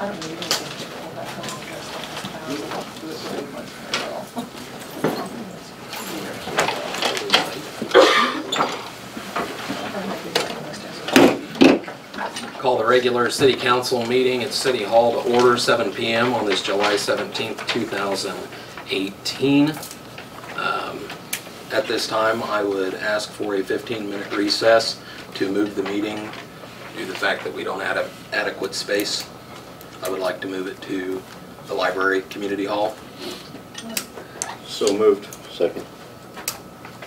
I don't really think all that home address Call the regular city council meeting at City Hall to order 7 p.m. on this July 17th, 2018. At this time, I would ask for a 15-minute recess to move the meeting due to the fact that we don't have adequate space. I would like to move it to the library community hall. So moved. Second.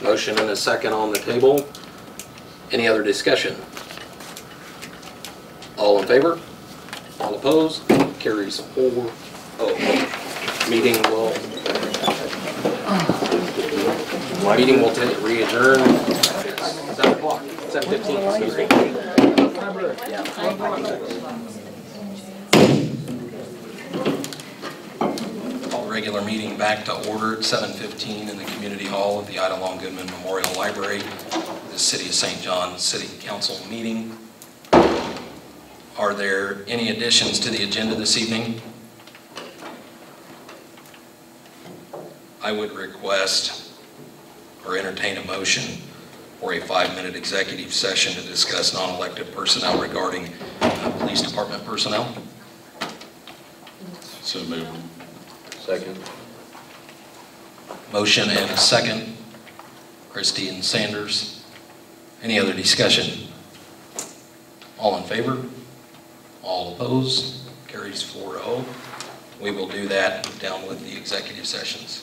Motion and a second on the table. Any other discussion? All in favor? All opposed? Carries 4-0. Meeting will re-adjourn. 7 o'clock. 7:15. Excuse me. Call the regular meeting back to order at 7:15 in the community hall of the Ida Long Goodman Memorial Library. The City of St. John City Council meeting. Are there any additions to the agenda this evening? I would request or entertain a motion for a 5-minute executive session to discuss non-elected personnel regarding police department personnel. So moved. Second. Motion and a second. Christine Sanders. Any other discussion? All in favor? All opposed? Carries 4-0. We will do that down with the executive sessions.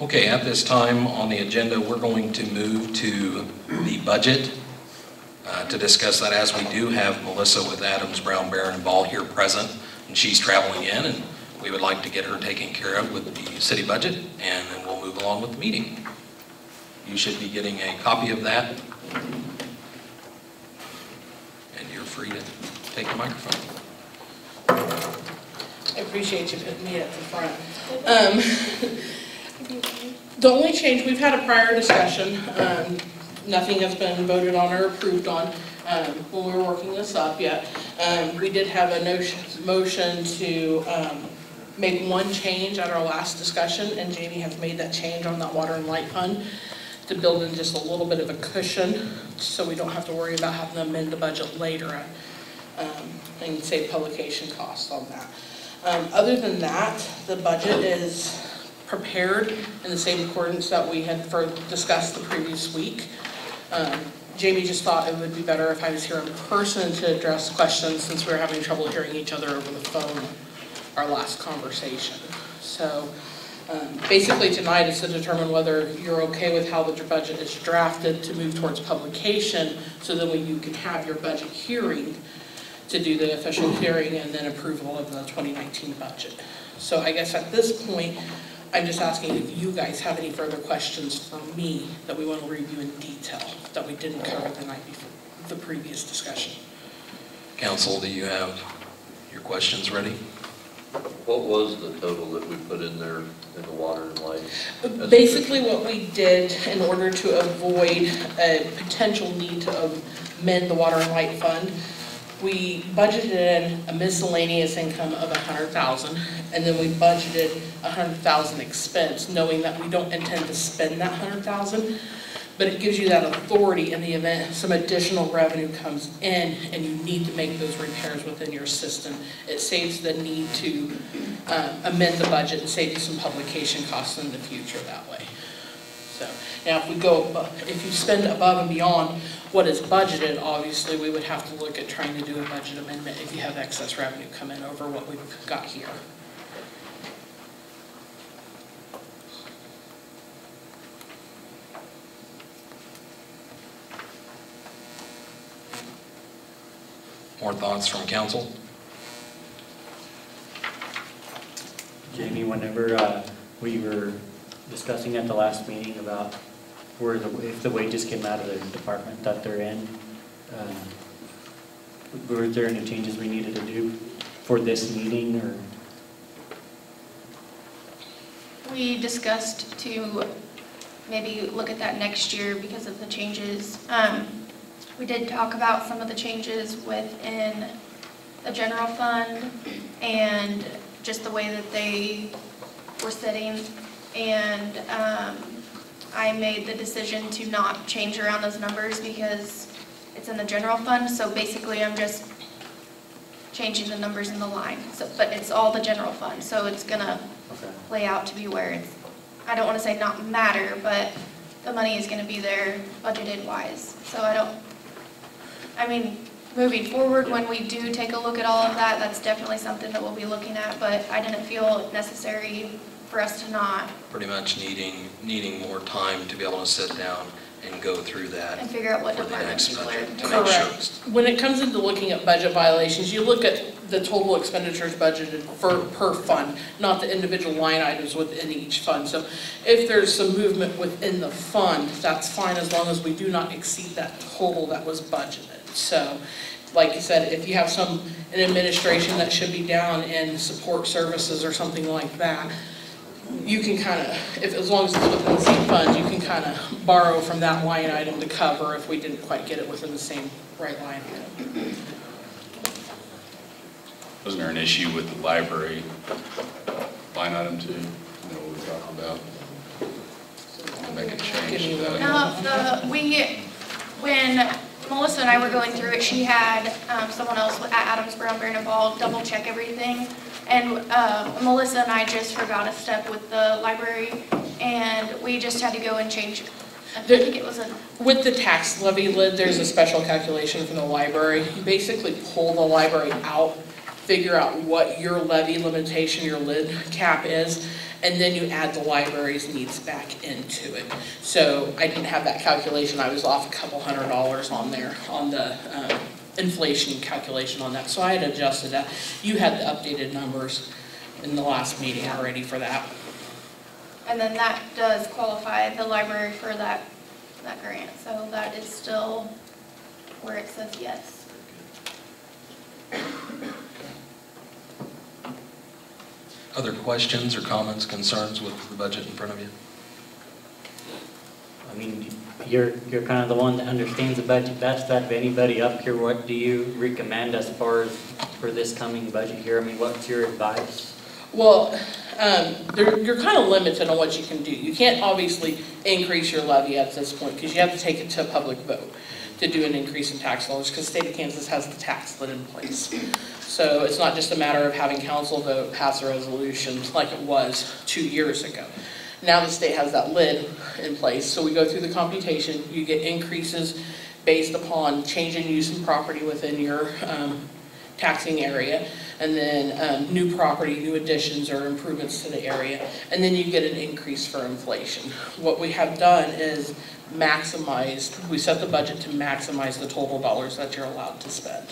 Okay, at this time on the agenda, we're going to move to the budget to discuss that, as we do have Melissa with Adams, Brown, Barron, and Ball here present, and she's traveling in, and we would like to get her taken care of with the city budget, and then we'll move along with the meeting. You should be getting a copy of that, and you're free to take the microphone. I appreciate you putting me at the front. The only change, we've had a prior discussion, nothing has been voted on or approved on when we were working this up yet. We did have a motion to make one change at our last discussion, and Jamie has made that change on that water and light fund to build in just a little bit of a cushion so we don't have to worry about having to amend the budget later and save publication costs on that. Other than that, the budget is prepared in the same accordance that we had discussed the previous week. Jamie just thought it would be better if I was here in person to address questions, since we were having trouble hearing each other over the phone our last conversation. So basically tonight is to determine whether you're okay with how the budget is drafted to move towards publication, so then you can have your budget hearing to do the official hearing and then approval of the 2019 budget. So I guess at this point, I'm just asking if you guys have any further questions for me that we want to review in detail that we didn't cover the night before the previous discussion. Council, do you have your questions ready? What was the total that we put in there in the water and light? Basically what we did in order to avoid a potential need to amend the water and light fund, we budgeted in a miscellaneous income of $100,000, and then we budgeted $100,000 expense, knowing that we don't intend to spend that $100,000, but it gives you that authority in the event some additional revenue comes in and you need to make those repairs within your system. It saves the need to amend the budget and save you some publication costs in the future that way. So now if you spend above and beyond what is budgeted, obviously we would have to look at trying to do a budget amendment if you have excess revenue come in over what we've got here. More thoughts from council? Jamie, whenever we were discussing at the last meeting about if the wages came out of the department that they're in, were there any changes we needed to do for this meeting, or? We discussed to maybe look at that next year because of the changes. we did talk about some of the changes within the general fund and just the way that they were sitting. And I made the decision to not change around those numbers because it's in the general fund. So basically I'm just changing the numbers in the line. So, but it's all the general fund. So it's gonna Okay. play out to be where it's, I don't want to say not matter, but the money is going to be there budgeted wise. So I mean, moving forward, when we do take a look at all of that, that's definitely something that we'll be looking at, but I didn't feel it necessary for us to not Pretty much needing more time to be able to sit down and go through that and figure out what for the departments next people are budget to make sure. Correct. When it comes into looking at budget violations, you look at the total expenditures budgeted per fund, not the individual line items within each fund. So if there's some movement within the fund, that's fine as long as we do not exceed that total that was budgeted. So, like you said, if you have an administration that should be down in support services or something like that, you can kind of, as long as it's within the same fund, you can kind of borrow from that line item to cover if we didn't quite get it within the same right line item. Wasn't there an issue with the library line item too? You know what we talked about? To make a change to that. when Melissa and I were going through it, she had someone else at Adams, Brown, Bear, and Ball double check everything. And Melissa and I just forgot a step with the library, and we just had to go and change. I think it was With the tax levy lid, there's a special calculation for the library. You basically pull the library out, figure out what your levy limitation, your lid cap is, and then you add the library's needs back into it. So I didn't have that calculation. I was off a couple $100 on there on the inflation calculation on that. So I had adjusted that. You had the updated numbers in the last meeting already for that. and then that does qualify the library for that grant. So that is still where it says yes. Other questions or comments, concerns with the budget in front of you? I mean, you're kind of the one that understands the budget best out of anybody up here. What do you recommend as far as for this coming budget here? I mean, what's your advice? Well, you're kind of limited on what you can do. You can't obviously increase your levy at this point because you have to take it to a public vote to do an increase in tax dollars because the state of Kansas has the tax lid in place. So it's not just a matter of having council vote, pass a resolution like it was 2 years ago. Now the state has that lid in place, so we go through the computation. You get increases based upon change in use and property within your taxing area, and then new property, new additions or improvements to the area, and then you get an increase for inflation. What we have done is we set the budget to maximize the total dollars that you're allowed to spend.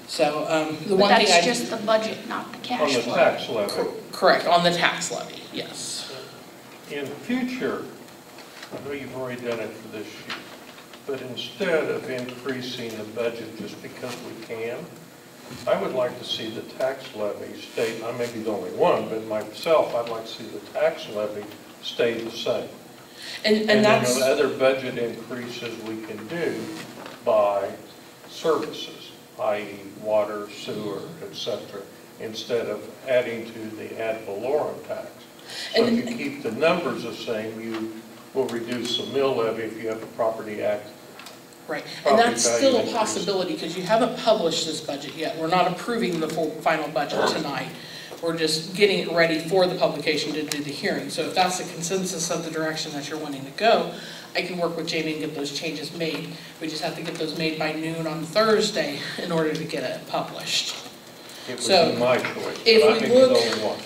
So the But one thing that's just the budget, not the On cash the flow. tax levy. Correct, on the tax levy, yes. In the future, I know you've already done it for this year, but instead of increasing the budget just because we can, I would like to see the tax levy stay, I may be the only one, but myself, I'd like to see the tax levy stay the same. And then that's, the other budget increases we can do by services, i.e. water, sewer, etc., instead of adding to the ad valorem tax. So if you keep the numbers the same, you will reduce the mill levy if you have a Property Act. right, and that's Property still value a increase. possibility because you haven't published this budget yet. We're not approving the full final budget tonight. We're just getting it ready for the publication to do the hearing. So if that's the consensus of the direction that you're wanting to go, I can work with Jamie and get those changes made. We just have to get those made by noon on Thursday in order to get it published. It So, would be my choice, if but I we may be the look- only one.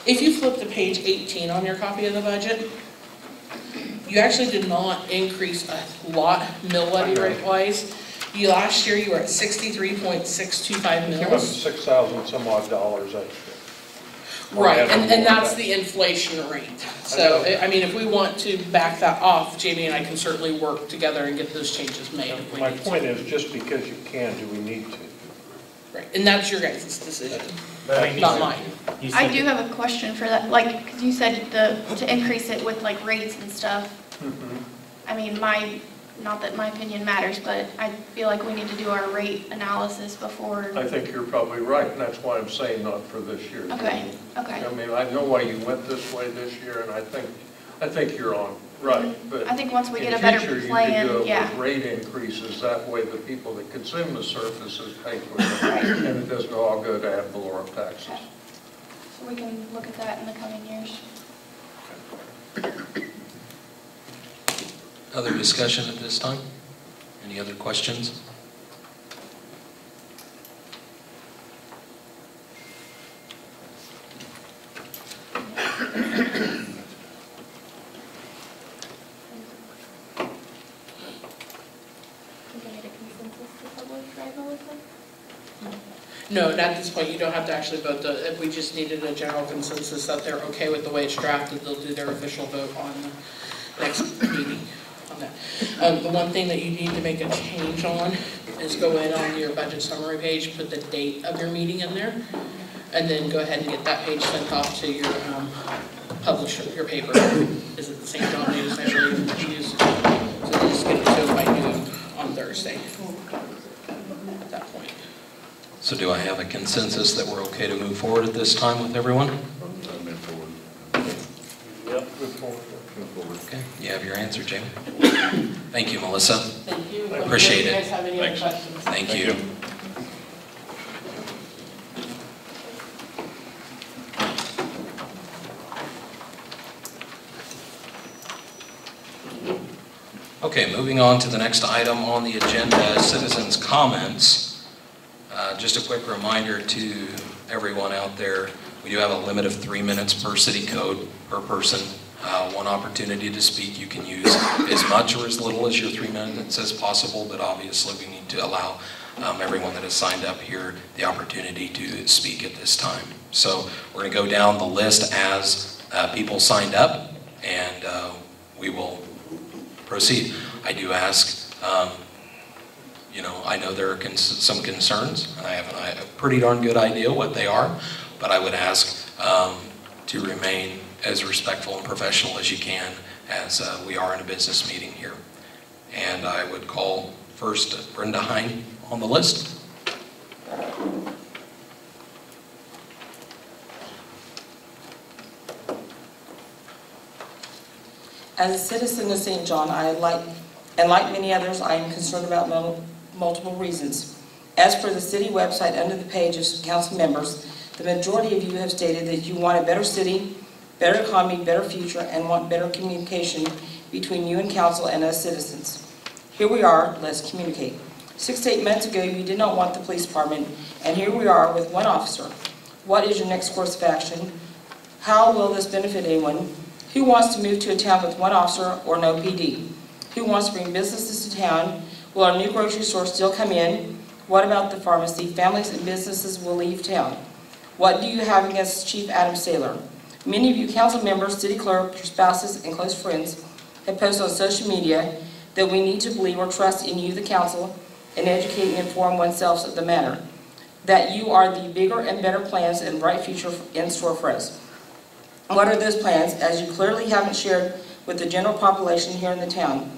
If you flip to page 18 on your copy of the budget, you actually did not increase a lot mill levy rate wise. Last year you were at 63.625 It came up to mills. 6,000 some odd dollars extra. Right, Or and that's that. the inflation rate. So, I mean, if we want to back that off, Jamie and I can certainly work together and get those changes made if we My need to. point is, just because you can, do we need to? Right, and that's your guys' decision, I mean, not mine. you I said do that- have a question for that, like, because you said to increase it with like rates and stuff. I mean, my not that my opinion matters, but I feel like we need to do our rate analysis before. I think you're probably right, and that's why I'm saying not for this year. Okay, okay. I mean, I know why you went this way this year, and I think you're on, right, but. I think once we get a better plan, In future, you yeah. could do it with rate increases, that way the people that consume the services pay for it, and it doesn't all go to ad valorem taxes. Okay. So we can look at that in the coming years. Other discussion at this time? Any other questions? No, not at this point, you don't have to actually vote, if we just needed a general consensus that they're okay with the way it's drafted, they'll do their official vote on the next meeting on that. The one thing that you need to make a change on is go in on your budget summary page, put the date of your meeting in there, and then go ahead and get that page sent off to your publisher, your paper. Is it the St. John News, I believe you use? So just get it to them by noon on Thursday at that point. So do I have a consensus that we're okay to move forward at this time with everyone? Move forward. Yep. Good point. Move forward. Okay, you have your answer, Jamie. Thank you, Melissa. Thank you. Appreciate it. Do you guys have any other Thanks. questions? Thank you. Okay, moving on to the next item on the agenda, citizens' comments. Just a quick reminder to everyone out there, we do have a limit of 3 minutes per city code per person. One opportunity to speak. You can use as much or as little as your 3 minutes as possible, but obviously we need to allow everyone that has signed up here the opportunity to speak at this time. So we're going to go down the list as people signed up, and we will proceed. I do ask, I know there are some concerns, and I have a pretty darn good idea what they are, but I would ask to remain as respectful and professional as you can, as we are in a business meeting here. And I would call first Brenda Hine on the list. As a citizen of St. John, like many others, I am concerned about multiple reasons. As per the city website under the page of council members, the majority of you have stated that you want a better city, better economy, better future, and want better communication between you and council and us citizens. Here we are, let's communicate. 6 to 8 months ago, you did not want the police department, and here we are with 1 officer. What is your next course of action? How will this benefit anyone? Who wants to move to a town with 1 officer or no PD? Who wants to bring businesses to town? Will our new grocery store still come in? What about the pharmacy? Families and businesses will leave town. What do you have against Chief Adam Saylor? Many of you council members, city clerk, your spouses, and close friends have posted on social media that we need to believe or trust in you, the council, and educate and inform oneself of the matter. That you are the bigger and better plans and bright future in store for us. What are those plans, as you clearly haven't shared with the general population here in the town?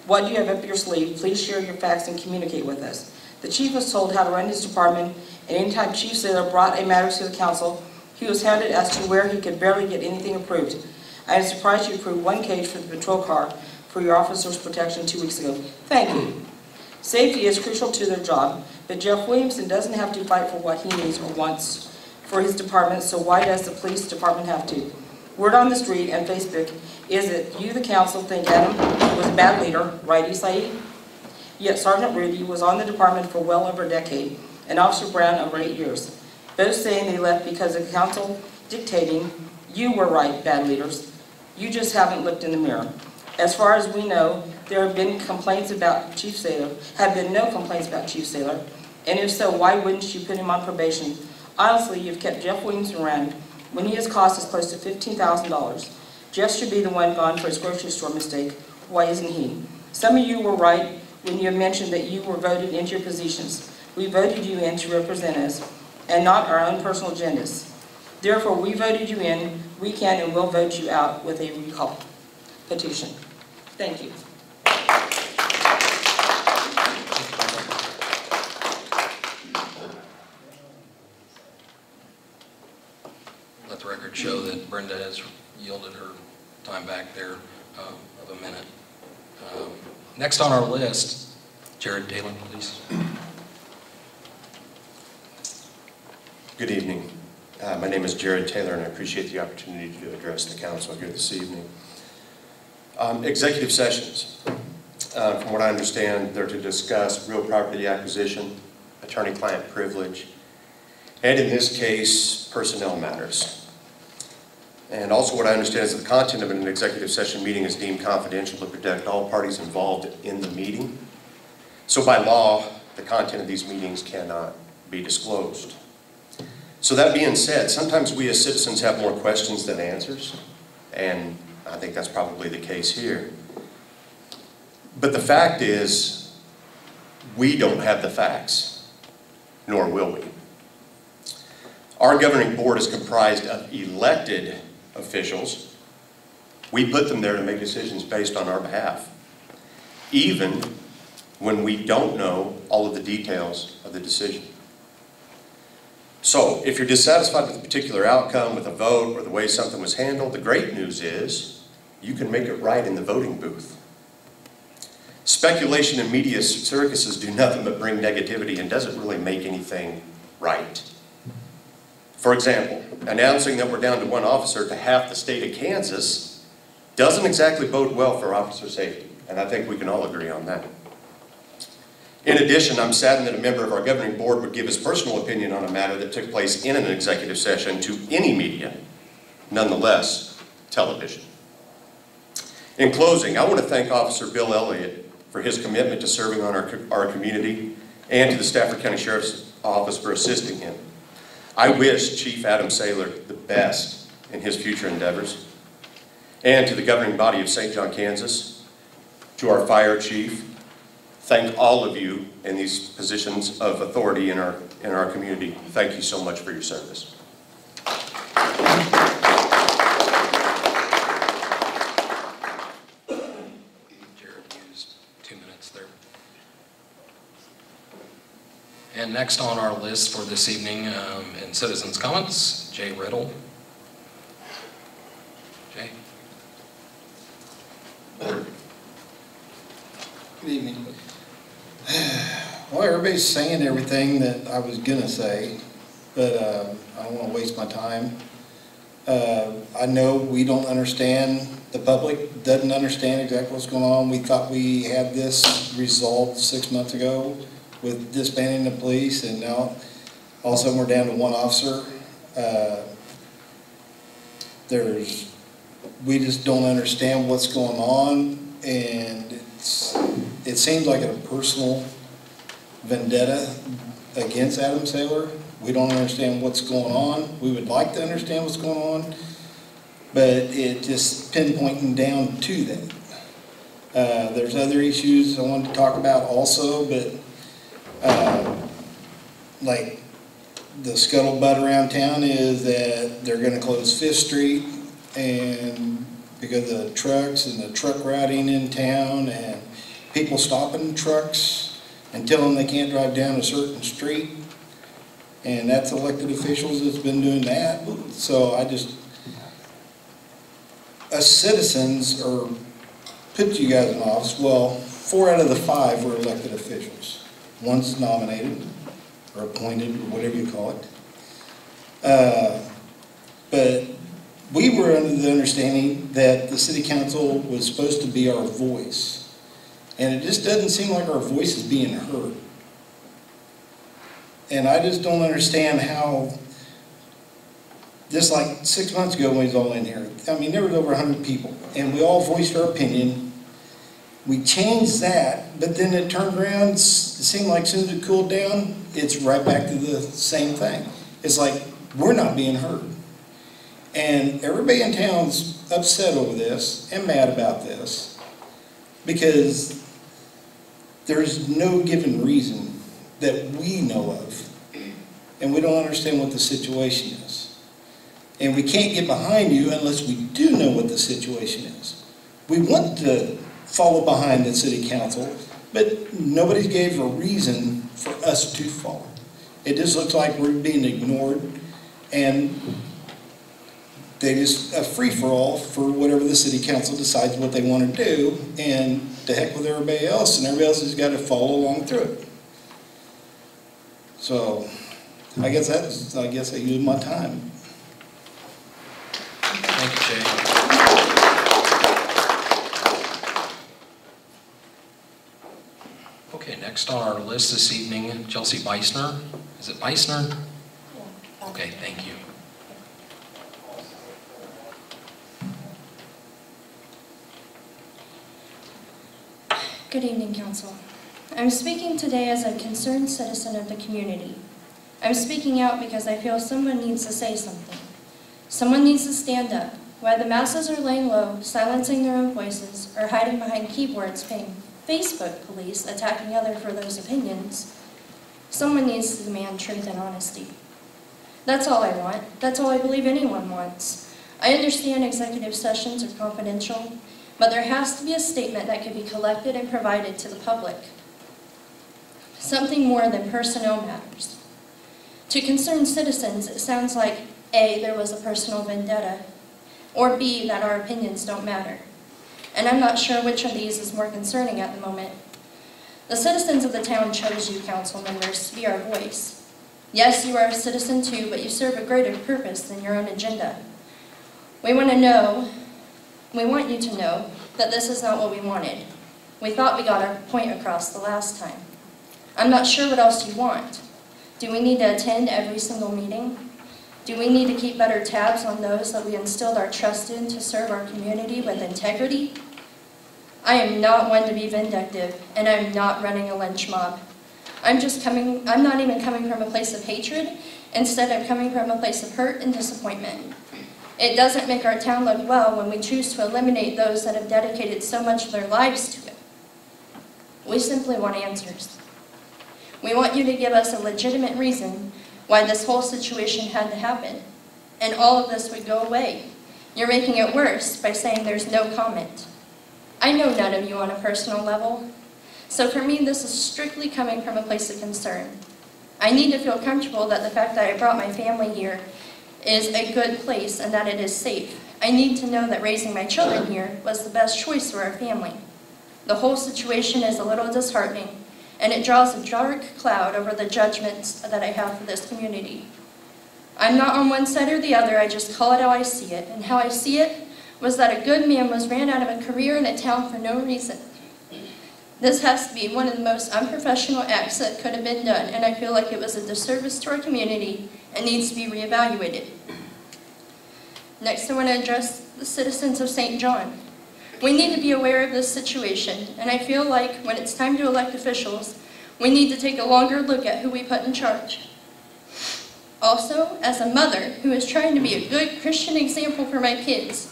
What do you have up your sleeve? Please share your facts and communicate with us. The chief was told how to run his department, and anytime Chief Saylor brought a matter to the council, he was hounded as to where he could barely get anything approved. I am surprised you approved 1 cage for the patrol car for your officers' protection 2 weeks ago. Thank you. Safety is crucial to their job, but Jeff Williamson doesn't have to fight for what he needs or wants for his department, so why does the police department have to? Word on the street and Facebook is that you, the council, think Adam was a bad leader, right, Isai? Yet Sergeant Rudy was on the department for well over a decade, and Officer Brown over 8 years. Both saying they left because of the council dictating, you were right, bad leaders. You just haven't looked in the mirror. As far as we know, there have been complaints about Chief Saylor, have been no complaints about Chief Saylor, and if so, why wouldn't you put him on probation? Honestly, you've kept Jeff Williamson around when he has cost us close to $15,000. Jeff should be the one gone for his grocery store mistake. Why isn't he? Some of you were right when you mentioned that you were voted into your positions. We voted you in to represent us, and not our own personal agendas. Therefore, we voted you in, we can and will vote you out with a recall petition. Thank you. Brenda has yielded her time back there of a minute. Next on our list, Jared Taylor, please. Good evening. My name is Jared Taylor, and I appreciate the opportunity to address the council here this evening. Executive sessions. From what I understand, they're to discuss real property acquisition, attorney-client privilege, and in this case, personnel matters. And also what I understand is that the content of an executive session meeting is deemed confidential to protect all parties involved in the meeting. So by law, the content of these meetings cannot be disclosed. So that being said, sometimes we as citizens have more questions than answers, and I think that's probably the case here. But the fact is, we don't have the facts, nor will we. Our governing board is comprised of elected officials. We put them there to make decisions based on our behalf, even when we don't know all of the details of the decision. So, if you're dissatisfied with a particular outcome, with a vote, or the way something was handled, the great news is you can make it right in the voting booth. Speculation and media circuses do nothing but bring negativity and doesn't really make anything right. For example, announcing that we're down to one officer to half the state of Kansas doesn't exactly bode well for officer safety, and I think we can all agree on that. In addition, I'm saddened that a member of our governing board would give his personal opinion on a matter that took place in an executive session to any media, nonetheless, television. In closing, I want to thank Officer Bill Elliott for his commitment to serving on our community and to the Stafford County Sheriff's Office for assisting him. I wish Chief Adam Saylor the best in his future endeavors. And to the governing body of St. John, Kansas, to our fire chief, thank all of you in these positions of authority in our community. Thank you so much for your service. Jared used 2 minutes there. And next on our list for this evening in citizens' comments, Jay Riddle. Jay. Good evening. Well, everybody's saying everything that I was gonna say, but I don't want to waste my time. I know we don't understand, the public doesn't understand exactly what's going on. We thought we had this resolved 6 months ago with disbanding the police, and now all of a sudden we're down to one officer. We just don't understand what's going on, and it seems like a personal vendetta against Adam Saylor. We don't understand what's going on. We would like to understand what's going on, but it just pinpointing down to that. There's other issues I wanted to talk about also, but like the scuttlebutt around town is that they're going to close 5th Street and because of the trucks and the truck routing in town and people stopping trucks and telling them they can't drive down a certain street. And that's elected officials that's been doing that. So us citizens are put you guys in office. Well, 4 out of the 5 were elected officials. One's nominated or appointed or whatever you call it. But we were under the understanding that the city council was supposed to be our voice. And it just doesn't seem like our voice is being heard. And I just don't understand how, just like 6 months ago when we was all in here, I mean, there was over 100 people, and we all voiced our opinion. We changed that, but then it turned around, it seemed like as soon as it cooled down, it's right back to the same thing. It's like, we're not being heard. And everybody in town's upset over this and mad about this because there's no given reason that we know of, and we don't understand what the situation is. And we can't get behind you unless we do know what the situation is. We want to follow behind the city council, but nobody gave a reason for us to follow. It just looks like we're being ignored, and they just a free-for-all for whatever the city council decides what they want to do, and to heck with everybody else, and everybody else has got to follow along through it. So, I guess I use my time. Thank you, Jay. Okay, next on our list this evening, Chelsea Beisner. Is it Beisner? Yeah. Okay, thank you. Good evening, Council. I'm speaking today as a concerned citizen of the community. I'm speaking out because I feel someone needs to say something. Someone needs to stand up. While the masses are laying low, silencing their own voices, or hiding behind keyboards paying Facebook police attacking others for those opinions, someone needs to demand truth and honesty. That's all I want. That's all I believe anyone wants. I understand executive sessions are confidential, but there has to be a statement that can be collected and provided to the public. Something more than personnel matters. To concerned citizens, it sounds like A, there was a personal vendetta, or B, that our opinions don't matter. And I'm not sure which of these is more concerning at the moment. The citizens of the town chose you, council members, to be our voice. Yes, you are a citizen too, but you serve a greater purpose than your own agenda. We want you to know that this is not what we wanted. We thought we got our point across the last time. I'm not sure what else you want. Do we need to attend every single meeting? Do we need to keep better tabs on those that we instilled our trust in to serve our community with integrity? I am not one to be vindictive, and I'm not running a lynch mob. I'm not even coming from a place of hatred. Instead, I'm coming from a place of hurt and disappointment. It doesn't make our town look well when we choose to eliminate those that have dedicated so much of their lives to it. We simply want answers. We want you to give us a legitimate reason why this whole situation had to happen, and all of this would go away. You're making it worse by saying there's no comment. I know none of you on a personal level, so for me this is strictly coming from a place of concern. I need to feel comfortable that the fact that I brought my family here is a good place and that it is safe. I need to know that raising my children here was the best choice for our family. The whole situation is a little disheartening, and it draws a dark cloud over the judgments that I have for this community. I'm not on one side or the other, I just call it how I see it. And how I see it was that a good man was ran out of a career in a town for no reason. This has to be one of the most unprofessional acts that could have been done, and I feel like it was a disservice to our community and needs to be reevaluated. Next, I want to address the citizens of St. John. We need to be aware of this situation, and I feel like when it's time to elect officials, we need to take a longer look at who we put in charge. Also, as a mother who is trying to be a good Christian example for my kids,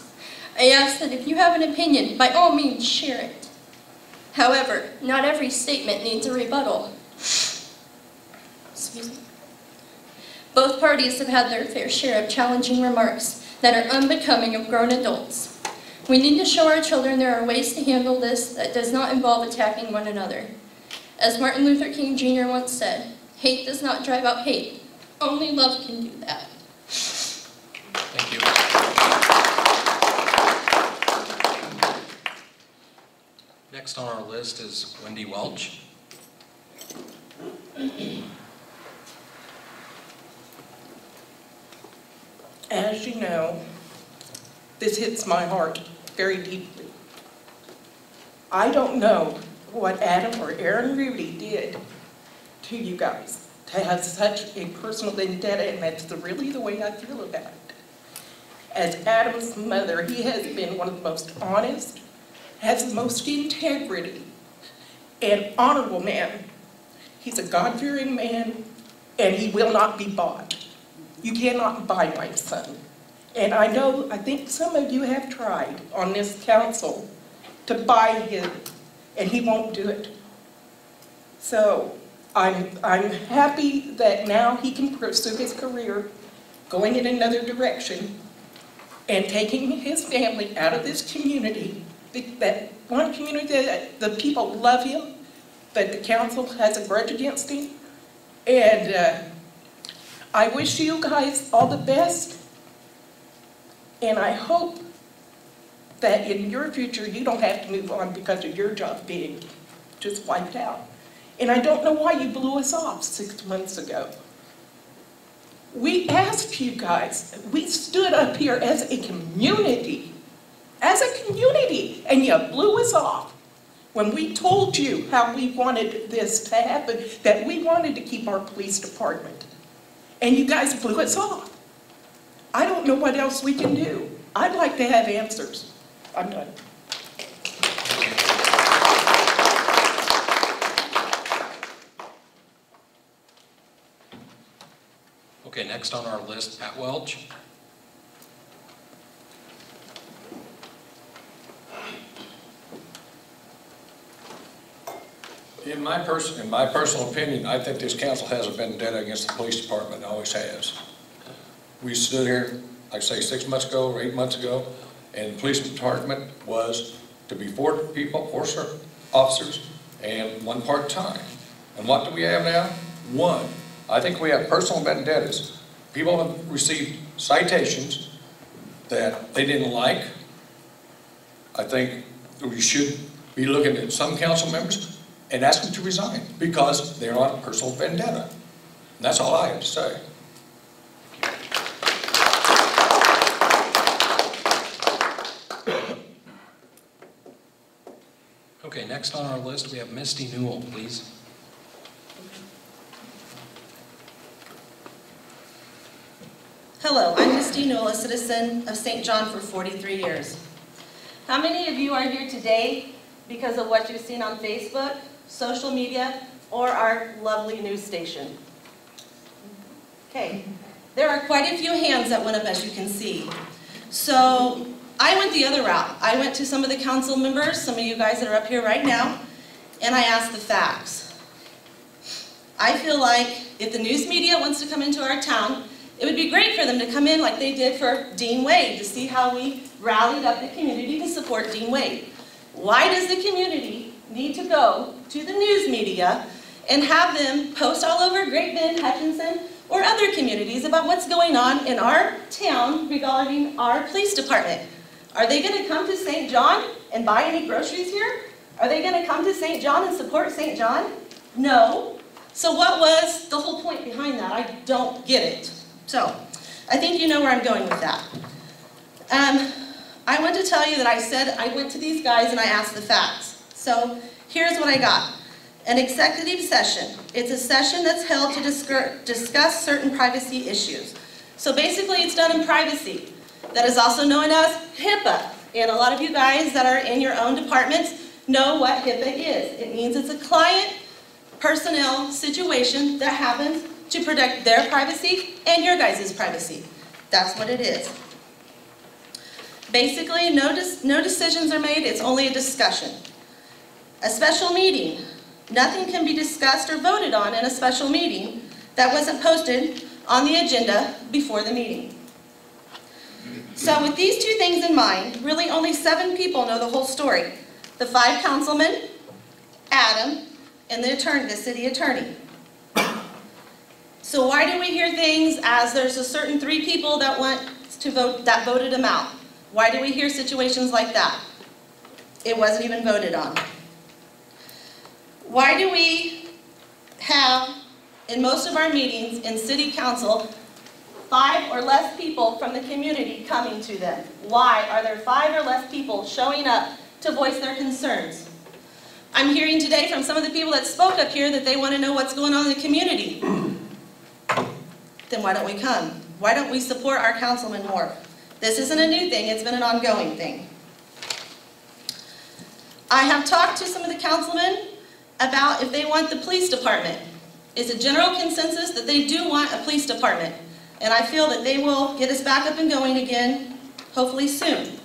I ask that if you have an opinion, by all means share it. However, not every statement needs a rebuttal. Excuse me. Both parties have had their fair share of challenging remarks that are unbecoming of grown adults. We need to show our children there are ways to handle this that does not involve attacking one another. As Martin Luther King Jr. once said, hate does not drive out hate. Only love can do that. Thank you. Next on our list is Wendy Welch. As you know, this hits my heart very deeply. I don't know what Adam or Aaron Rudy did to you guys to have such a personal vendetta, and that's really the way I feel about it. As Adam's mother, he has been one of the most honest, has the most integrity, and honorable man. He's a God-fearing man, and he will not be bought. You cannot buy my son. And I think some of you have tried on this council to buy him, and he won't do it. So I'm happy that now he can pursue his career, going in another direction, and taking his family out of this community, that one community that the people love him, but the council has a grudge against him. And I wish you guys all the best. And I hope that in your future, you don't have to move on because of your job being just wiped out. And I don't know why you blew us off 6 months ago. We asked you guys, we stood up here as a community, and you blew us off when we told you how we wanted this to happen, that we wanted to keep our police department. And you guys blew us off. I don't know what else we can do. I'd like to have answers. I'm done. Okay, next on our list, Pat Welch. In my personal opinion, I think this council has a vendetta against the police department, always has. We stood here, like I say, 6 months ago or 8 months ago, and the police department was to be 4 people, 4 officers, and 1 part-time. And what do we have now? 1. I think we have personal vendettas. People have received citations that they didn't like. I think we should be looking at some council members and ask them to resign because they're on a personal vendetta. And that's all I have to say. Okay, next on our list, we have Misty Newell, please. Hello, I'm Misty Newell, a citizen of St. John for 43 years. How many of you are here today because of what you've seen on Facebook, social media, or our lovely news station? Okay, there are quite a few hands that went up, as you can see. So I went the other route. I went to some of the council members, some of you guys that are up here right now, and I asked the facts. I feel like if the news media wants to come into our town, it would be great for them to come in like they did for Dean Wade, to see how we rallied up the community to support Dean Wade. Why does the community need to go to the news media and have them post all over Great Bend, Hutchinson, or other communities about what's going on in our town regarding our police department? Are they going to come to St. John and buy any groceries here? Are they going to come to St. John and support St. John? No. So what was the whole point behind that? I don't get it. So, I think you know where I'm going with that. I want to tell you that I went to these guys and I asked the facts. So, here's what I got. An executive session. It's a session that's held to discuss certain privacy issues. So basically it's done in privacy. That is also known as HIPAA. And a lot of you guys that are in your own departments know what HIPAA is. It means it's a client personnel situation that happens to protect their privacy and your guys' privacy. That's what it is. Basically, no decisions are made, it's only a discussion. A special meeting. Nothing can be discussed or voted on in a special meeting that wasn't posted on the agenda before the meeting. So with these 2 things in mind, really only 7 people know the whole story. The 5 councilmen, Adam, and the city attorney. So why do we hear things as there's a certain 3 people that want to vote, that voted him out? Why do we hear situations like that? It wasn't even voted on. Why do we have, in most of our meetings in city council, 5 or less people from the community coming to them? Why are there 5 or less people showing up to voice their concerns? I'm hearing today from some of the people that spoke up here that they want to know what's going on in the community. Then why don't we come? Why don't we support our councilman more? This isn't a new thing, it's been an ongoing thing. I have talked to some of the councilmen about if they want the police department. It's a general consensus that they do want a police department. And I feel that they will get us back up and going again, hopefully soon.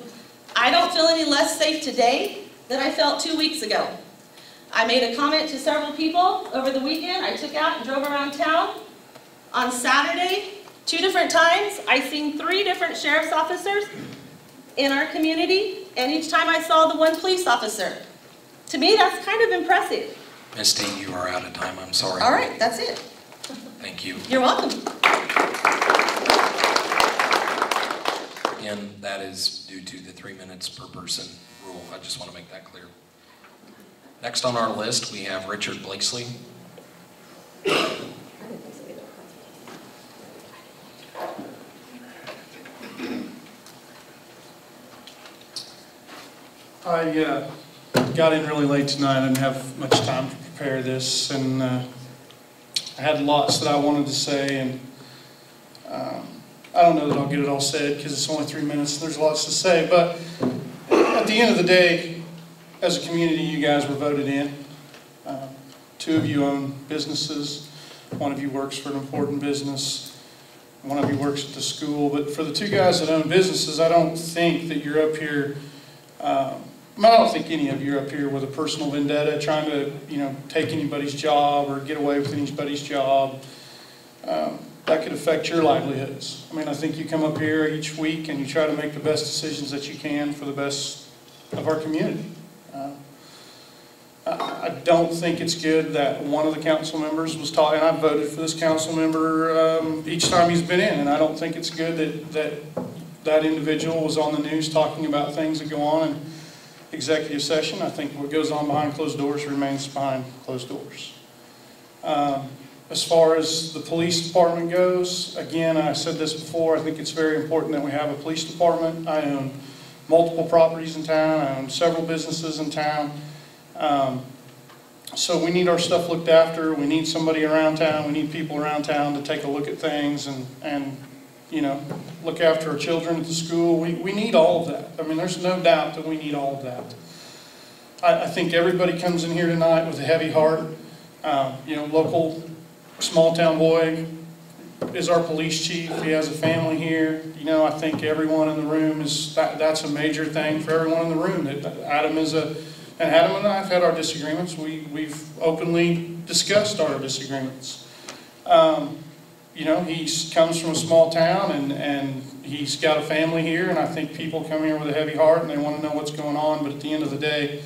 I don't feel any less safe today than I felt 2 weeks ago. I made a comment to several people over the weekend. I took out and drove around town. On Saturday, 2 different times, I seen 3 different sheriff's officers in our community, and each time I saw the 1 police officer. To me, that's kind of impressive. Misty, you are out of time, I'm sorry. All right, that's it. Thank you. You're welcome. again, that is due to the 3 minutes per person rule. I just want to make that clear. Next on our list, we have Richard Blakesley. I got in really late tonight. I didn't have much time to prepare this, and I had lots that I wanted to say, and I don't know that I'll get it all said because it's only 3 minutes and there's lots to say, but at the end of the day, as a community, you guys were voted in. 2 of you own businesses. 1 of you works for an important business. 1 of you works at the school. But for the 2 guys that own businesses, I don't think that you're up here, I don't think any of you are up here with a personal vendetta trying to, take anybody's job or get away with anybody's job. That could affect your livelihoods. I mean, I think you come up here each week and you try to make the best decisions that you can for the best of our community. I don't think it's good that one of the council members was taught, and I voted for this council member each time he's been in, and I don't think it's good that individual was on the news talking about things that go on in executive session. I think what goes on behind closed doors remains behind closed doors. As far as the police department goes, again, I said this before, I think it's very important that we have a police department. I own multiple properties in town. I own several businesses in town. So we need our stuff looked after. We need somebody around town. We need people around town to take a look at things and look after our children at the school. We need all of that. I mean, there's no doubt that we need all of that. I think everybody comes in here tonight with a heavy heart. Local small town boy is our police chief. He has a family here. I think everyone in the room that's a major thing for everyone in the room. That Adam and Adam and I have had our disagreements. We've openly discussed our disagreements. He comes from a small town and he's got a family here, and I think people come here with a heavy heart and they want to know what's going on, but at the end of the day,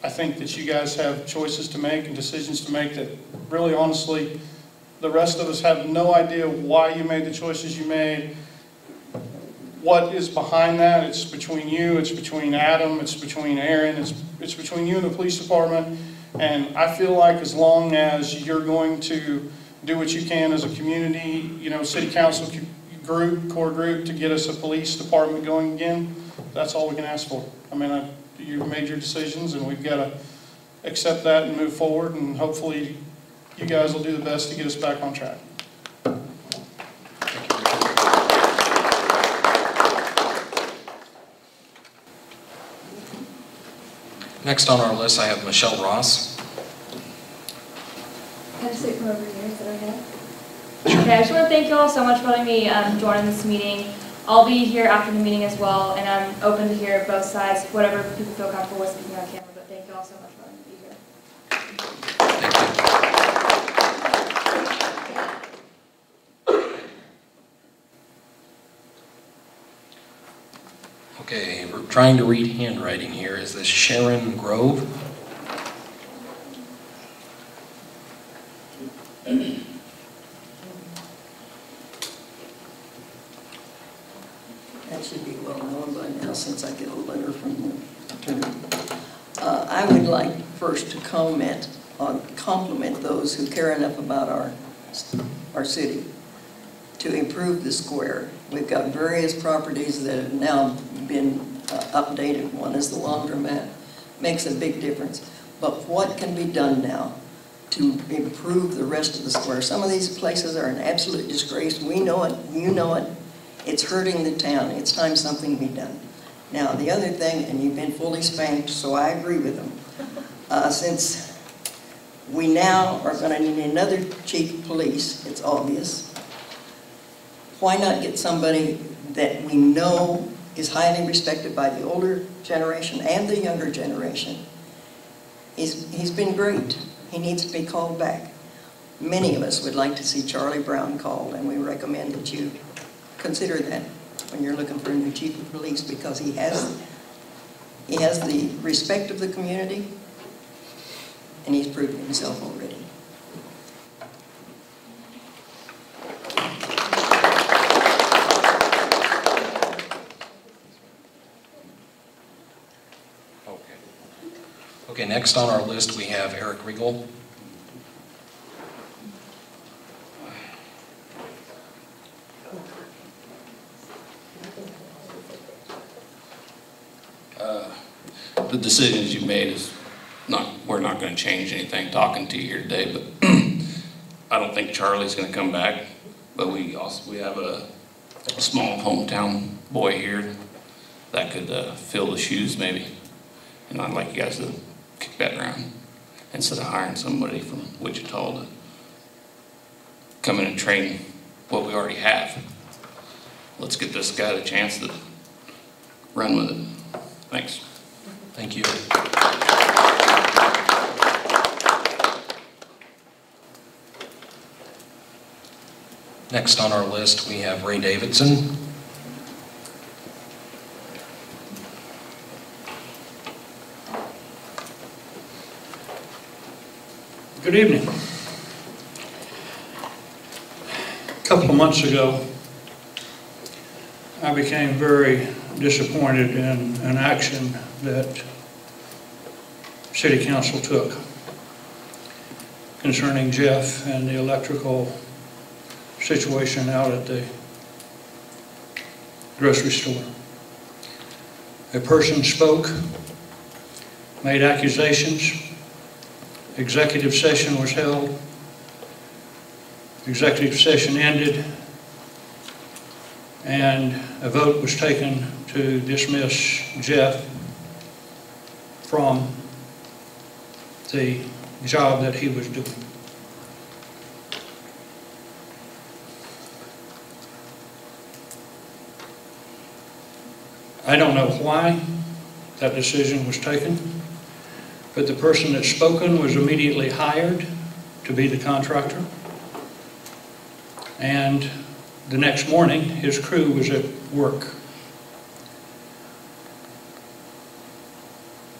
I think that you guys have choices to make and decisions to make that really, honestly, the rest of us have no idea why you made the choices you made. What is behind that? It's between you, it's between Adam, it's between Aaron, it's between you and the police department. And I feel like as long as you're going to do what you can as a community, city council group, core group, to get us a police department going again, that's all we can ask for. I mean, you've made your decisions, and we've got to accept that and move forward, and hopefully you guys will do the best to get us back on track. Next on our list, I have Michelle Ross. Can I sit from over here? Is that okay? Okay, I just want to thank you all so much for letting me join this meeting. I'll be here after the meeting as well, and I'm open to hear both sides, whatever people feel comfortable with speaking on camera, but thank you all so much for letting me be here. Okay, we're trying to read handwriting here. Is this Sharon Grove? That should be well known by now since I get a letter from the attorney. I would like first to compliment those who care enough about our city to improve the square. We've got various properties that have now been updated. One is the laundromat. Makes a big difference. But what can be done now to improve the rest of the square? Some of these places are an absolute disgrace. We know it. You know it. It's hurting the town. It's time something be done. Now, the other thing, and you've been fully spanked, so I agree with them. Since we now are going to need another chief of police, it's obvious, why not get somebody that we know is highly respected by the older generation and the younger generation? He's been great. He needs to be called back. Many of us would like to see Charlie Brown called, and we recommend that you consider that when you're looking for a new chief of police, because he has the respect of the community, and he's proven himself already. Next on our list, we have Eric Riegel. The decisions you made is we're not going to change anything talking to you here today, but I don't think Charlie's going to come back. But we have a small hometown boy here that could fill the shoes maybe. And I'd like you guys to kick that around instead of hiring somebody from Wichita to come in and train what we already have. Let's get this guy the chance to run with it. Thanks. Thank you. Next on our list, we have Ray Davidson. Good evening. A couple of months ago, I became very disappointed in an action that City Council took concerning Jeff and the electrical situation out at the grocery store. A person spoke, made accusations, executive session was held, executive session ended, and a vote was taken to dismiss Jeff from the job that he was doing. I don't know why that decision was taken, but the person that spoken was immediately hired to be the contractor. And the next morning, his crew was at work.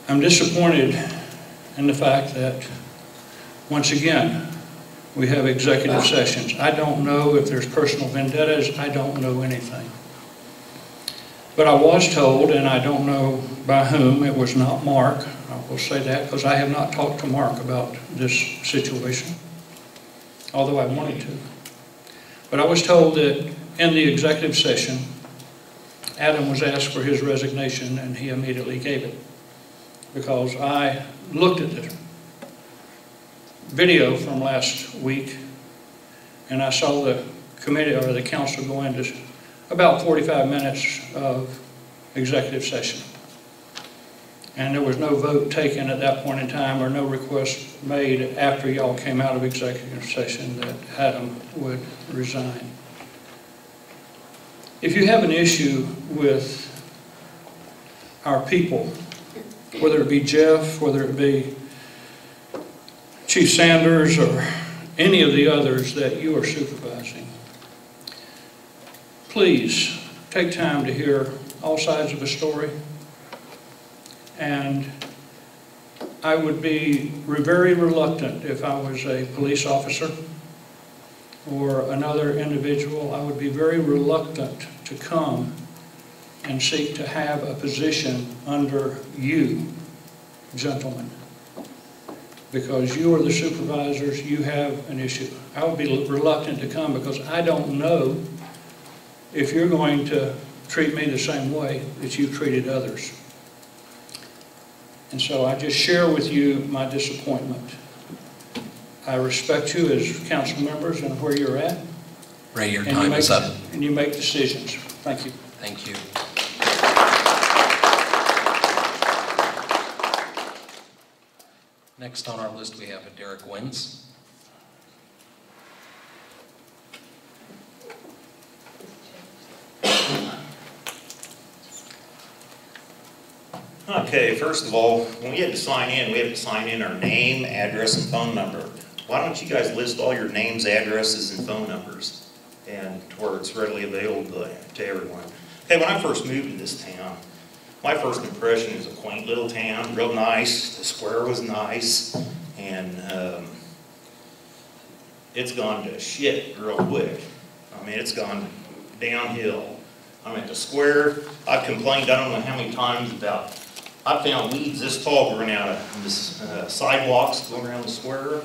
I'm disappointed in the fact that, once again, we have executive sessions. I don't know if there's personal vendettas. I don't know anything. But I was told, and I don't know by whom, it was not Mark. I will say that because I have not talked to Mark about this situation, although I wanted to. But I was told that in the executive session, Adam was asked for his resignation, and he immediately gave it. Because I looked at the video from last week, and I saw the committee or the council go into about 45 minutes of executive session. And there was no vote taken at that point in time, or no request made after y'all came out of executive session that Adam would resign. If you have an issue with our people, whether it be Jeff, whether it be Chief Sanders, or any of the others that you are supervising, please take time to hear all sides of a story. And I would be very reluctant if I was a police officer or another individual. I would be very reluctant to come and seek to have a position under you, gentlemen. Because you are the supervisors, you have an issue. I would be reluctant to come because I don't know if you're going to treat me the same way that you've treated others. And so I just share with you my disappointment. I respect you as council members and where you're at. Ray, your time is up. And you make decisions. Thank you. Thank you. Next on our list, we have Derek Wins. Okay, first of all, when we had to sign in, we had to sign in our name, address, and phone number. Why don't you guys list all your names, addresses, and phone numbers, and to where it's readily available to everyone? Okay, when I first moved to this town, my first impression is a quaint little town, real nice. The square was nice, and it's gone to shit real quick. I mean, it's gone downhill. I mean, the square, I've complained I don't know how many times about, I found weeds this tall growing out of this sidewalks going around the square.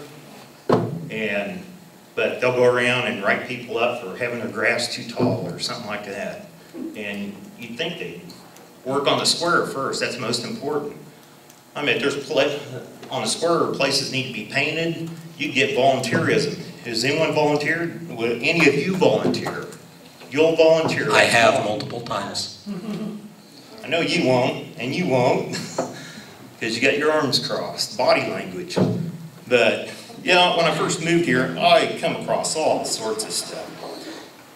But they'll go around and write people up for having their grass too tall or something like that. And you'd think they'd work on the square first, that's most important. I mean, if there's on the square places need to be painted, you get volunteerism. Has anyone volunteered? Would any of you volunteer? You'll volunteer. I have multiple times. I know you won't, and you won't, because you got your arms crossed, body language. But, you know, when I first moved here, I come across all sorts of stuff.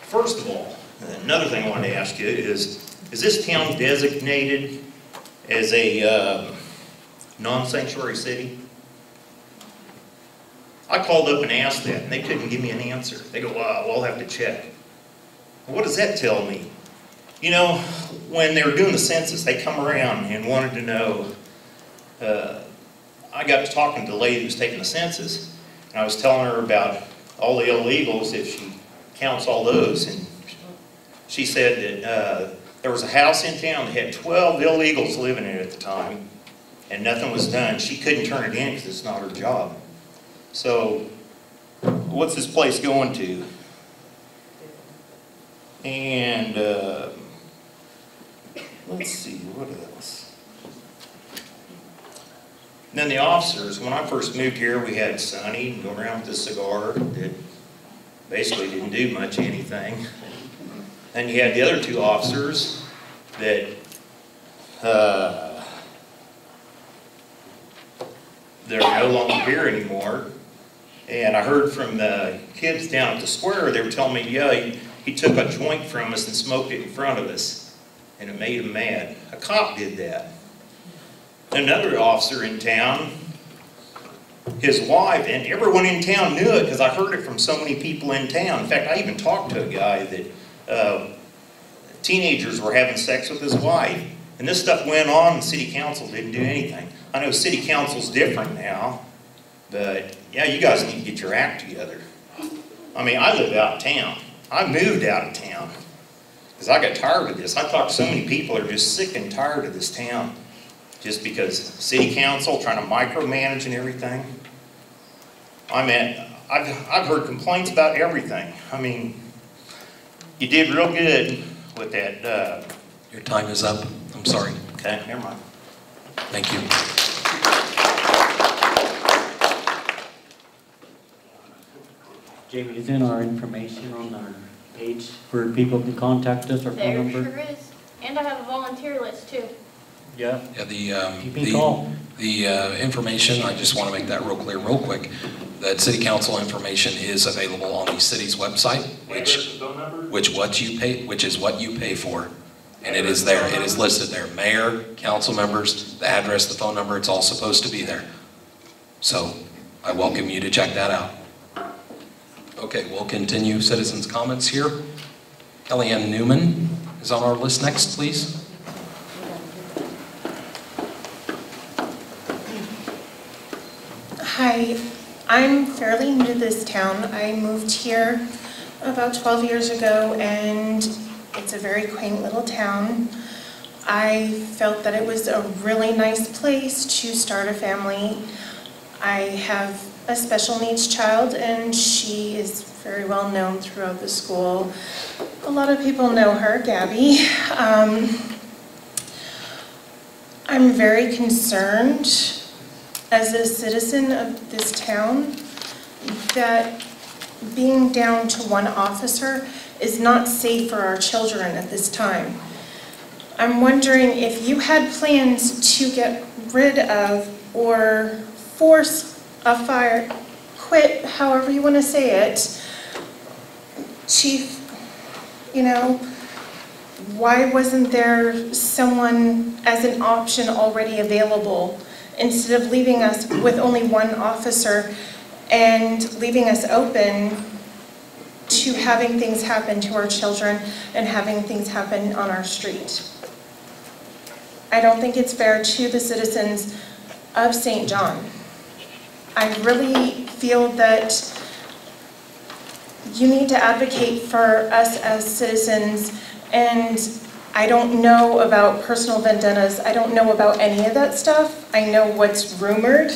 First of all, another thing I wanted to ask you is this town designated as a non-sanctuary city? I called up and asked that, and they couldn't give me an answer. They go, well, we'll have to check. Well, what does that tell me? You know, when they were doing the census, they come around and wanted to know, I got to talking to the lady who was taking the census, and I was telling her about all the illegals, if she counts all those, and she said that there was a house in town that had 12 illegals living in it at the time, and nothing was done. She couldn't turn it in because it's not her job. So, what's this place going to? And, let's see, what else? And then the officers, when I first moved here, we had Sonny going around with a cigar that basically didn't do much of anything. And you had the other two officers that, they're no longer here anymore. And I heard from the kids down at the square, they were telling me, yeah, he took a joint from us and smoked it in front of us, and it made him mad. A cop did that. Another officer in town, his wife, and everyone in town knew it because I heard it from so many people in town. In fact, I even talked to a guy that teenagers were having sex with his wife. And this stuff went on and city council didn't do anything. I know city council's different now, but yeah, you guys need to get your act together. I mean, I live out of town. I moved out of town because I got tired of this. I talked to so many people who are just sick and tired of this town just because city council trying to micromanage and everything. I mean, I've heard complaints about everything. I mean, you did real good with that. Your time is up. I'm sorry. Okay, never mind. Thank you. Jamie, is in our information on our page where people can contact us or phone There number? sure is. And I have a volunteer list too. Yeah. Yeah, Keep me call. the information, I just want to make that real clear real quick, that city council information is available on the city's website, which is what you pay for. And it is there, it is listed there. Mayor, council members, the address, the phone number, it's all supposed to be there. So I welcome you to check that out. Okay, we'll continue citizens' comments here. Kellyanne Newman is on our list next, please. Hi, I'm fairly new to this town. I moved here about 12 years ago, and it's a very quaint little town. I felt that it was a really nice place to start a family. I have a special needs child, and she is very well known throughout the school. A lot of people know her, Gabby. I'm very concerned as a citizen of this town that being down to one officer is not safe for our children at this time. I'm wondering if you had plans to get rid of or force a fire, quit, however you want to say it, Chief, you know, why wasn't there someone as an option already available instead of leaving us with only one officer and leaving us open to having things happen to our children and having things happen on our street? I don't think it's fair to the citizens of St. John. I really feel that you need to advocate for us as citizens, and I don't know about personal vendettas. I don't know about any of that stuff. I know what's rumored,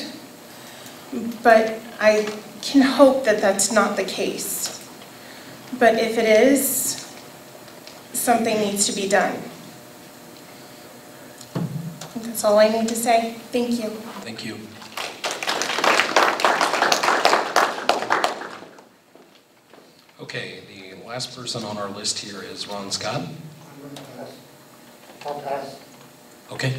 but I can hope that that's not the case. But if it is, something needs to be done. That's all I need to say. Thank you. Thank you. Okay, the last person on our list here is Ron Scott. I'll pass. Okay.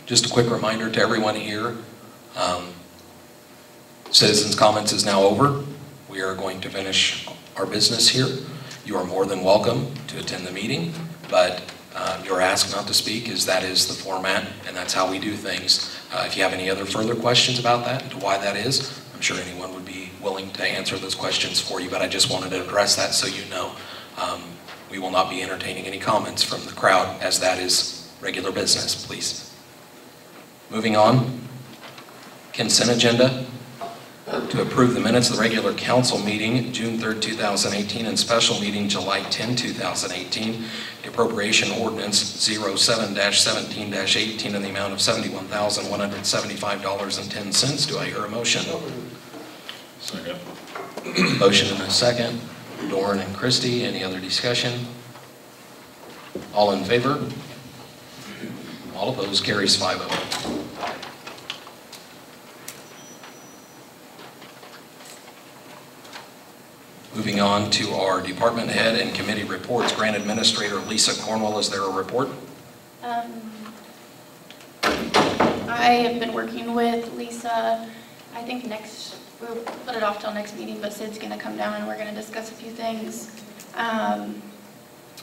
Just a quick reminder to everyone here, citizens' comments is now over. We are going to finish our business here. You are more than welcome to attend the meeting, but you're asked not to speak, as that is the format, and that's how we do things. If you have any other further questions about that, to why that is, I'm sure anyone would be willing to answer those questions for you, but I just wanted to address that so you know. We will not be entertaining any comments from the crowd, as that is regular business, please. Moving on, consent agenda. To approve the minutes of the regular council meeting, June 3rd, 2018, and special meeting, July 10, 2018. The appropriation ordinance 07-17-18 in the amount of $71,175.10. Do I hear a motion? Second. Motion and a second. Doran and Christie, any other discussion? All in favor? All opposed, carries 5-0. Moving on to our department head and committee reports. Grant Administrator Lisa Cornwell, is there a report? I have been working with Lisa, I think we'll put it off till next meeting, but Sid's gonna come down and we're gonna discuss a few things.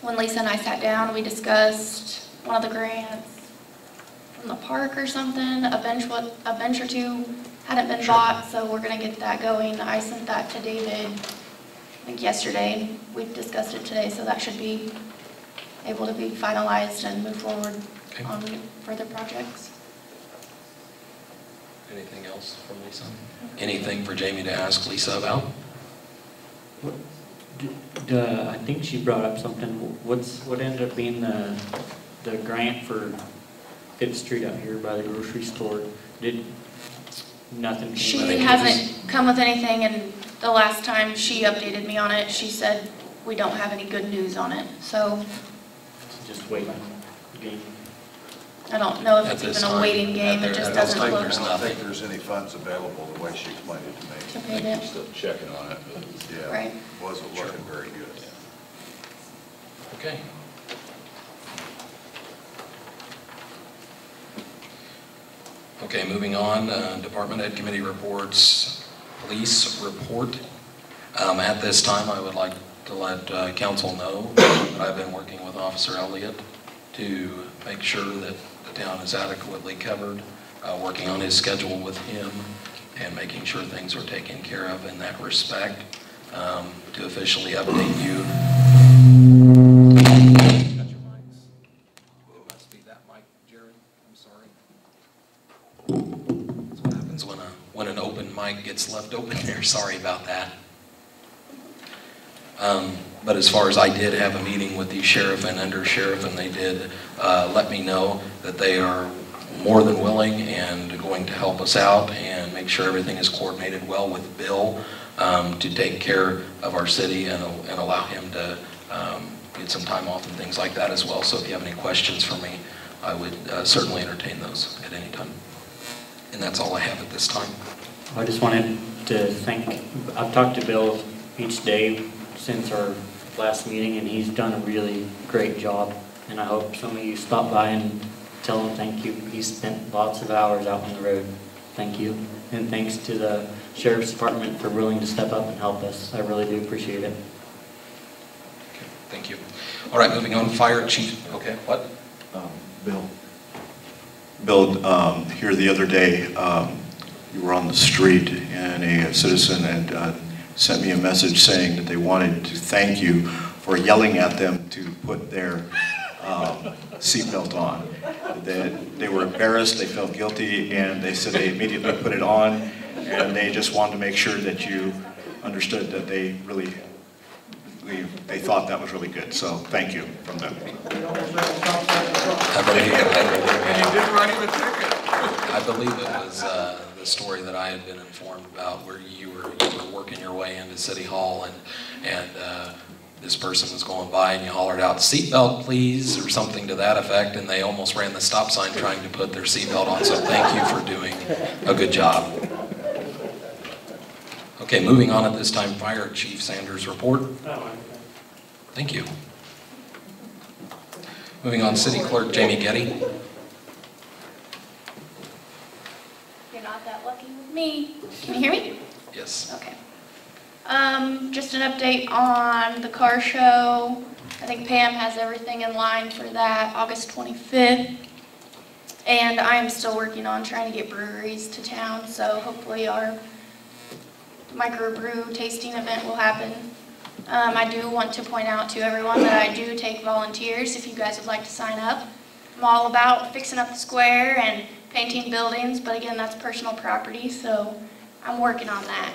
When Lisa and I sat down, we discussed one of the grants from the park or something. A bench or two hadn't been bought, so we're gonna get that going. I sent that to David, I think yesterday. We discussed it today, so that should be able to be finalized and move forward on further projects. Anything else from Lisa? Anything for Jamie to ask Lisa about? I think she brought up something. What ended up being the grant for 5th Street out here by the grocery store? Nothing came She out of it? hasn't come with anything, and the last time she updated me on it, she said we don't have any good news on it. So Just waiting. Game. I don't know if it's even a waiting game. It just doesn't look. I don't think there's any funds available the way she explained it to me. To pay it. Still checking on it, but Yeah, Right. wasn't looking very good. Okay. Okay, moving on, department head committee reports, police report. At this time, I would like to let council know that I've been working with Officer Elliott to make sure that the town is adequately covered, working on his schedule with him and making sure things are taken care of in that respect. To officially update you. That's what happens when an open mic gets left open there. Sorry about that. But as far as I did have a meeting with the sheriff and under sheriff, and they did let me know that they are more than willing and going to help us out and make sure everything is coordinated well with Bill to take care of our city and allow him to get some time off and things like that as well. So if you have any questions for me, I would certainly entertain those at any time. And that's all I have at this time. I just wanted to thank, I've talked to Bill each day since our last meeting, and he's done a really great job. And I hope some of you stop by and tell him thank you. He's spent lots of hours out on the road. Thank you. And thanks to the Sheriff's Department for willing to step up and help us. I really do appreciate it. Okay, thank you. All right, moving on, Fire Chief. Okay, what? Bill, here the other day, you were on the street and a citizen had sent me a message saying that they wanted to thank you for yelling at them to put their seatbelt on. They were embarrassed, they felt guilty, and they said they immediately put it on, and they just wanted to make sure that you understood that they really, they thought that was really good. So thank you from them. I believe And you didn't write him a ticket. I believe it was the story that I had been informed about, where you were working your way into City Hall, and this person was going by and you hollered out, "Seatbelt please," or something to that effect, and they almost ran the stop sign trying to put their seatbelt on. So thank you for doing a good job. Okay, moving on at this time, Fire Chief Sanders' report. Thank you. Moving on, City Clerk Jamie Getty. You're not that lucky with me. Can you hear me? Yes. Okay. Just an update on the car show. I think Pam has everything in line for that, August 25th. And I am still working on trying to get breweries to town, so hopefully our microbrew tasting event will happen. I do want to point out to everyone that I do take volunteers if you guys would like to sign up. I'm all about fixing up the square and painting buildings, but again, that's personal property, so I'm working on that.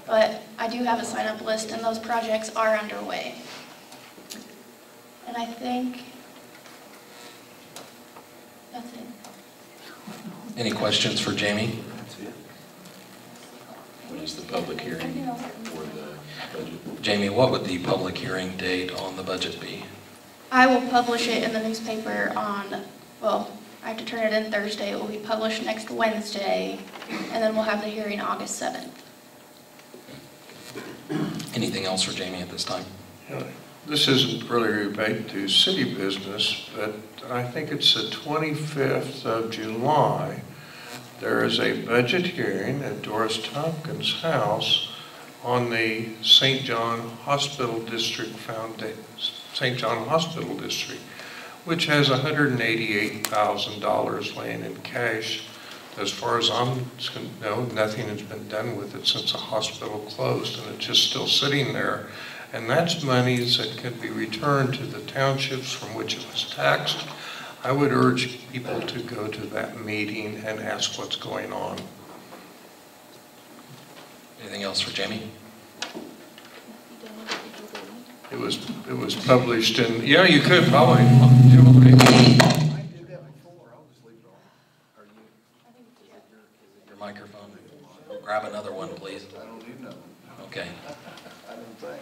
But I do have a sign-up list, and those projects are underway. And I think that's it. Any questions for Jamie? When is the public hearing for the budget? Jamie, what would the public hearing date on the budget be? I will publish it in the newspaper on, well, I have to turn it in Thursday. It will be published next Wednesday, and then we'll have the hearing August 7th. Anything else for Jamie at this time? This isn't really related to city business, but I think it's the 25th of July. There is a budget hearing at Doris Tompkins' house on the St. John Hospital District Foundation, St. John Hospital District, which has $188,000 laying in cash. As far as I'm know, nothing has been done with it since the hospital closed, and it's just still sitting there. And that's monies that can be returned to the townships from which it was taxed. I would urge people to go to that meeting and ask what's going on. Anything else for Jamie? It was published in, yeah, you could probably. Your microphone. Grab another one, please. I don't need another. Okay. I don't think.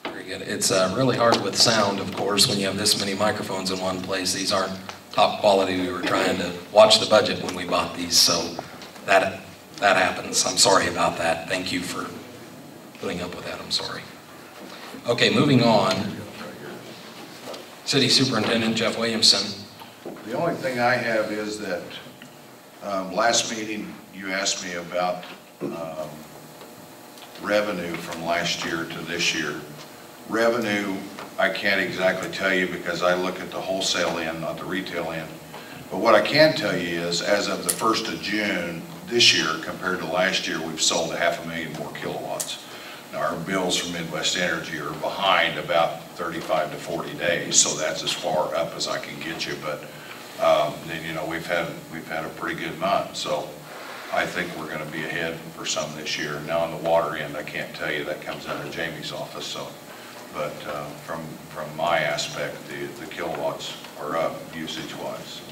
Very good. It's really hard with sound, of course, when you have this many microphones in one place. These aren't top quality. We were trying to watch the budget when we bought these, so that happens. I'm sorry about that. Thank you for putting up with that. I'm sorry. Okay, moving on. City Superintendent Jeff Williamson. The only thing I have is that last meeting you asked me about revenue from last year to this year. Revenue, I can't exactly tell you because I look at the wholesale end, not the retail end. But what I can tell you is, as of the 1st of June this year compared to last year, we've sold 500,000 more kilowatts. Now, our bills from Midwest Energy are behind about 35 to 40 days, so that's as far up as I can get you. But then, you know, we've had a pretty good month, so I think we're going to be ahead for some this year. Now, on the water end, I can't tell you, that comes under Jamie's office. So, but from my aspect, the kilowatts are up usage-wise.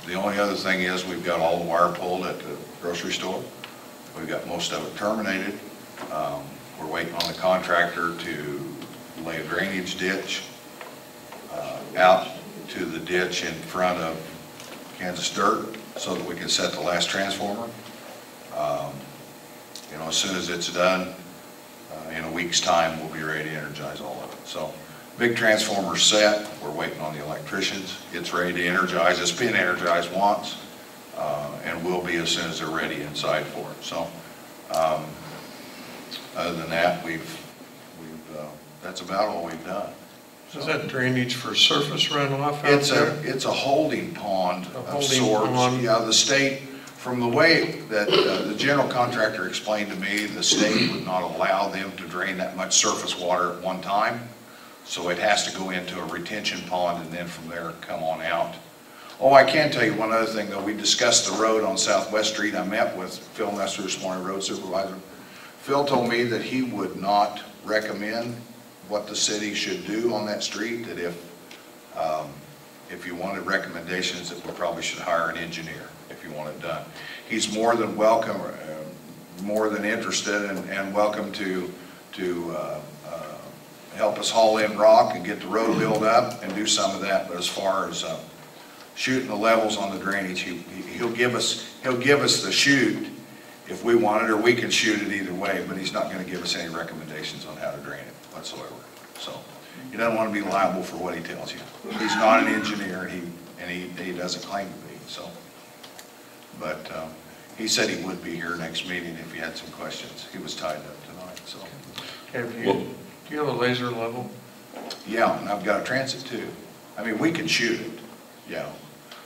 The only other thing is we've got all the wire pulled at the grocery store. We've got most of it terminated. We're waiting on the contractor to lay a drainage ditch out to the ditch in front of Kansas Dirt so that we can set the last transformer. You know, as soon as it's done, in a week's time, we'll be ready to energize all of it. So, big transformer set. We're waiting on the electricians. It's ready to energize. It's been energized once, and will be as soon as they're ready inside for it. So, other than that, that's about all we've done. So, is that drainage for surface runoff out there? It's a holding pond of sorts. Pond. Yeah, the state, from the way that the general contractor explained to me, the state would not allow them to drain that much surface water at one time. So it has to go into a retention pond and then from there come on out. Oh, I can tell you one other thing though. We discussed the road on Southwest Street. I met with Phil Messer this morning, road supervisor. Phil told me that he would not recommend what the city should do on that street, that if you wanted recommendations, that we probably should hire an engineer if you want it done. He's more than welcome, more than interested and welcome to help us haul in rock and get the road built up and do some of that. But as far as shooting the levels on the drainage, he'll give us the shoot if we want it, or we can shoot it either way, but he's not going to give us any recommendations on how to drain it whatsoever. So he doesn't want to be liable for what he tells you. He's not an engineer, and he doesn't claim to be. So, but he said he would be here next meeting if he had some questions. He was tied up tonight. So. Do you have a laser level? Yeah, and I've got a transit too. I mean, we can shoot it. Yeah.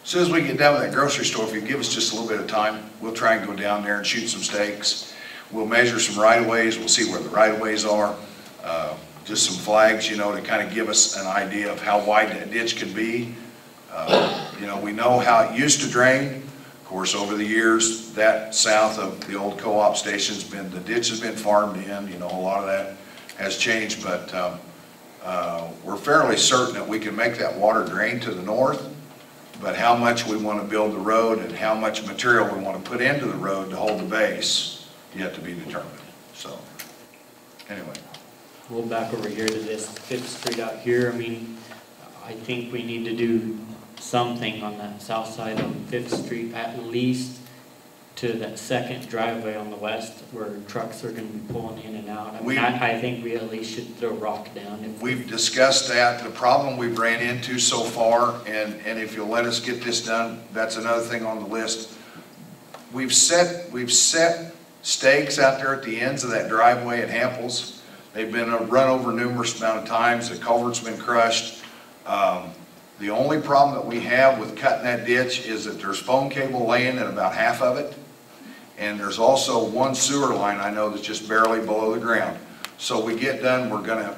As soon as we get done with that grocery store, if you give us just a little bit of time, we'll try and go down there and shoot some stakes. We'll measure some right-of-ways. We'll see where the right-of-ways are. Just some flags, you know, to kind of give us an idea of how wide that ditch can be. You know, we know how it used to drain. Of course, over the years, that south of the old co-op station's been, the ditch has been farmed in. You know, a lot of that has changed, but we're fairly certain that we can make that water drain to the north. But how much we want to build the road and how much material we want to put into the road to hold the base, yet to be determined. So, anyway. We'll back over here to this 5th Street out here. I mean, I think we need to do something on that south side of 5th Street, at least to that second driveway on the west where trucks are going to be pulling in and out. I mean, I think we at least should throw rock down. We've discussed that. The problem we've ran into so far, and if you'll let us get this done, that's another thing on the list. We've set stakes out there at the ends of that driveway at Hamples. They've been run over numerous amount of times. The culvert's been crushed. The only problem that we have with cutting that ditch is that there's phone cable laying at about half of it. And there's also one sewer line I know that's just barely below the ground. So we get done, we're gonna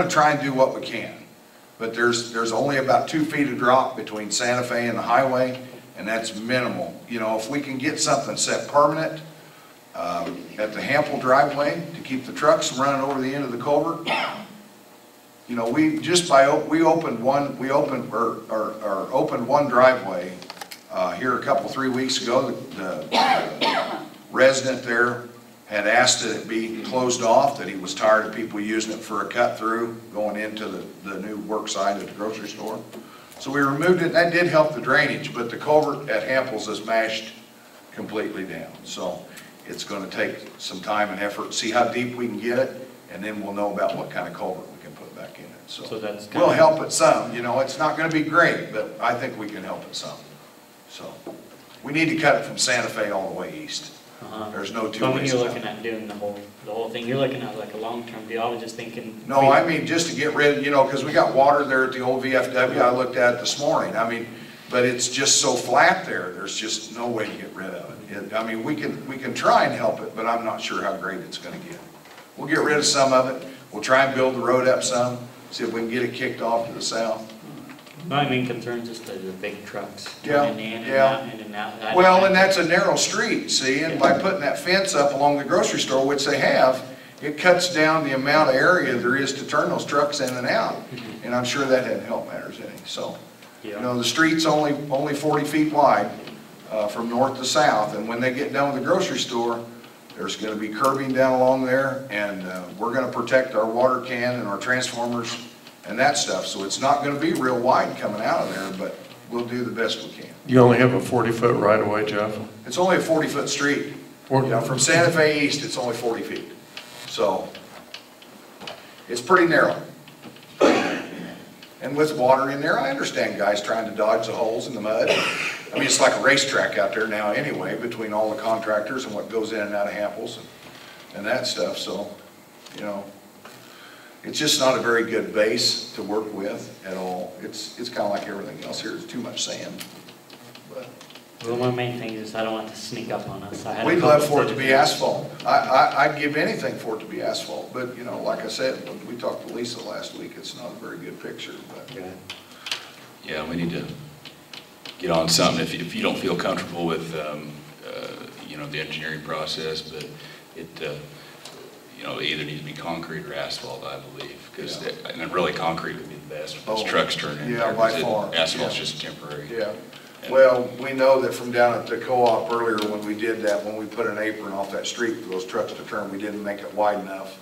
try and do what we can. But there's only about 2 feet of drop between Santa Fe and the highway, and that's minimal. You know, if we can get something set permanent at the Hample driveway to keep the trucks from running over the end of the culvert, you know, we opened one driveway here 3 weeks ago. The resident there had asked that it be closed off, that he was tired of people using it for a cut through going into the new work site at the grocery store. So we removed it. That did help the drainage, but the culvert at Hamples is mashed completely down. So it's going to take some time and effort to see how deep we can get it, and then we'll know about what kind of culvert we can put back in it. So that's we'll help it some. You know, it's not going to be great, but I think we can help it some. So we need to cut it from Santa Fe all the way east. There's no two ways. So when you're looking at doing the whole thing, you're looking at like a long-term deal. I was just thinking. No, I mean just to get rid of, you know, because we got water there at the old VFW. I looked at it this morning. I mean, but it's just so flat there. There's just no way to get rid of it. I mean, we can try and help it, but I'm not sure how great it's going to get. We'll get rid of some of it. We'll try and build the road up some. See if we can get it kicked off to the south. My main concern is just the big trucks. Yeah, in and out, in and out. Well, and that's a narrow street, see, and by putting that fence up along the grocery store, which they have, it cuts down the amount of area there is to turn those trucks in and out. And I'm sure that hadn't helped matters any. So, you know, the street's only 40 feet wide from north to south, and when they get done with the grocery store, there's going to be curbing down along there, and we're going to protect our water can and our transformers and that stuff. So it's not going to be real wide coming out of there, but we'll do the best we can. You only have a 40-foot right-of-way, Jeff? It's only a 40-foot street. You know, from Santa Fe east, it's only 40 feet. So it's pretty narrow. And with water in there, I understand guys trying to dodge the holes in the mud. I mean, it's like a racetrack out there now anyway, between all the contractors and what goes in and out of Hamples and that stuff. So, you know, it's just not a very good base to work with at all. It's kind of like everything else here. It's too much sand. But Well, one main thing is I don't want to sneak up on us. I had a We'd couple love for it to be citizens- asphalt. I'd give anything for it to be asphalt, but, you know, like I said, when we talked to Lisa last week, it's not a very good picture, but. Yeah, we need to get on something if you don't feel comfortable with, you know, the engineering process, but it, you know, either needs to be concrete or asphalt, I believe, because, and then really concrete would be the best if those trucks turn in Yeah, there. by 'cause far. Asphalt's Yeah. just temporary. Yeah, well, we know that from down at the co-op earlier when we did that, when we put an apron off that street for those trucks to turn, we didn't make it wide enough.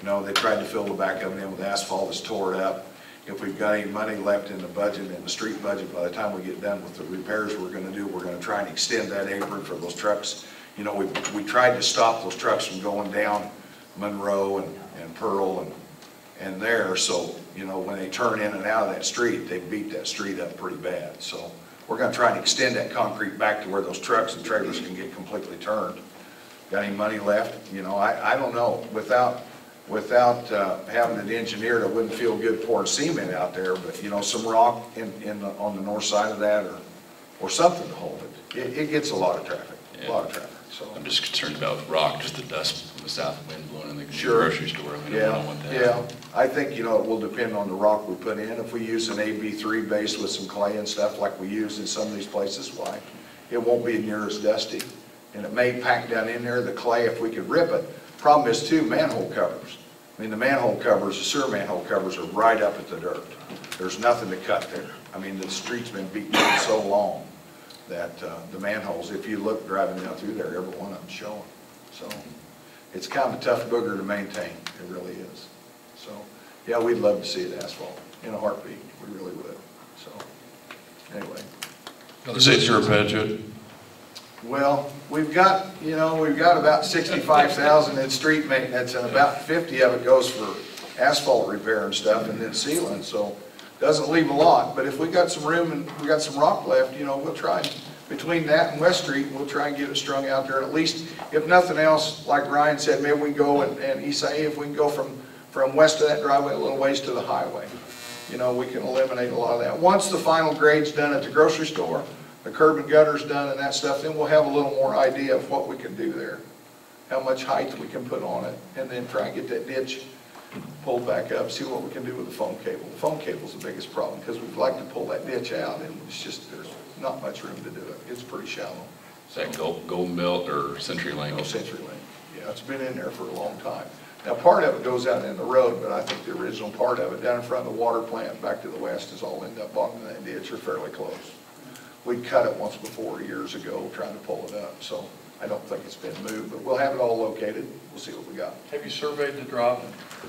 You know, they tried to fill the back of it in with asphalt, it's tore it up. If we've got any money left in the budget, in the street budget, by the time we get done with the repairs we're gonna do, we're gonna try and extend that apron for those trucks. You know, we tried to stop those trucks from going down Monroe and Pearl and there, so, you know, when they turn in and out of that street, they beat that street up pretty bad. So we're gonna try and extend that concrete back to where those trucks and trailers can get completely turned. Got any money left? You know, I don't know. Without having it engineered, I wouldn't feel good pouring cement out there, but, you know, some rock on the north side of that or something to hold it. It gets a lot of traffic, a lot of traffic, so. I'm just concerned about rock, just the dust from the south wind blowing in the Sure. grocery store. We don't want that. Yeah, I think, you know, it will depend on the rock we put in. If we use an AB3 base with some clay and stuff like we use in some of these places, why, it won't be near as dusty. And it may pack down in there, the clay, if we could rip it. Problem is too, manhole covers. I mean, the manhole covers, the sewer manhole covers are right up at the dirt. There's nothing to cut there. I mean, the street's been beaten up so long that the manholes, if you look driving down through there, every one of them's showing. So it's kind of a tough booger to maintain. It really is. So, yeah, we'd love to see it asphalt in a heartbeat. We really would. So, anyway. Is it your budget? Well, we've got about 65,000 in street maintenance, and about 50 of it goes for asphalt repair and stuff, and then sealing, so doesn't leave a lot. But if we got some room and we got some rock left, you know, we'll try, between that and West Street, we'll try and get it strung out there. At least, if nothing else, like Ryan said, maybe we can go and he say, if we can go from west of that driveway a little ways to the highway, you know, we can eliminate a lot of that. Once the final grade's done at the grocery store, the curb and gutter's done and that stuff, then we'll have a little more idea of what we can do there, how much height we can put on it, and then try and get that ditch pulled back up, see what we can do with the phone cable. The phone cable's the biggest problem, because we'd like to pull that ditch out, and it's just, there's not much room to do it. It's pretty shallow. Is that Golden Belt or CenturyLink? No, CenturyLink. Yeah, it's been in there for a long time. Now, part of it goes out in the road, but I think the original part of it, down in front of the water plant, back to the west, is all end up bogged in that ditch, or fairly close. We cut it once before, years ago, trying to pull it up, so I don't think it's been moved, but we'll have it all located. We'll see what we got. Have you surveyed the drop?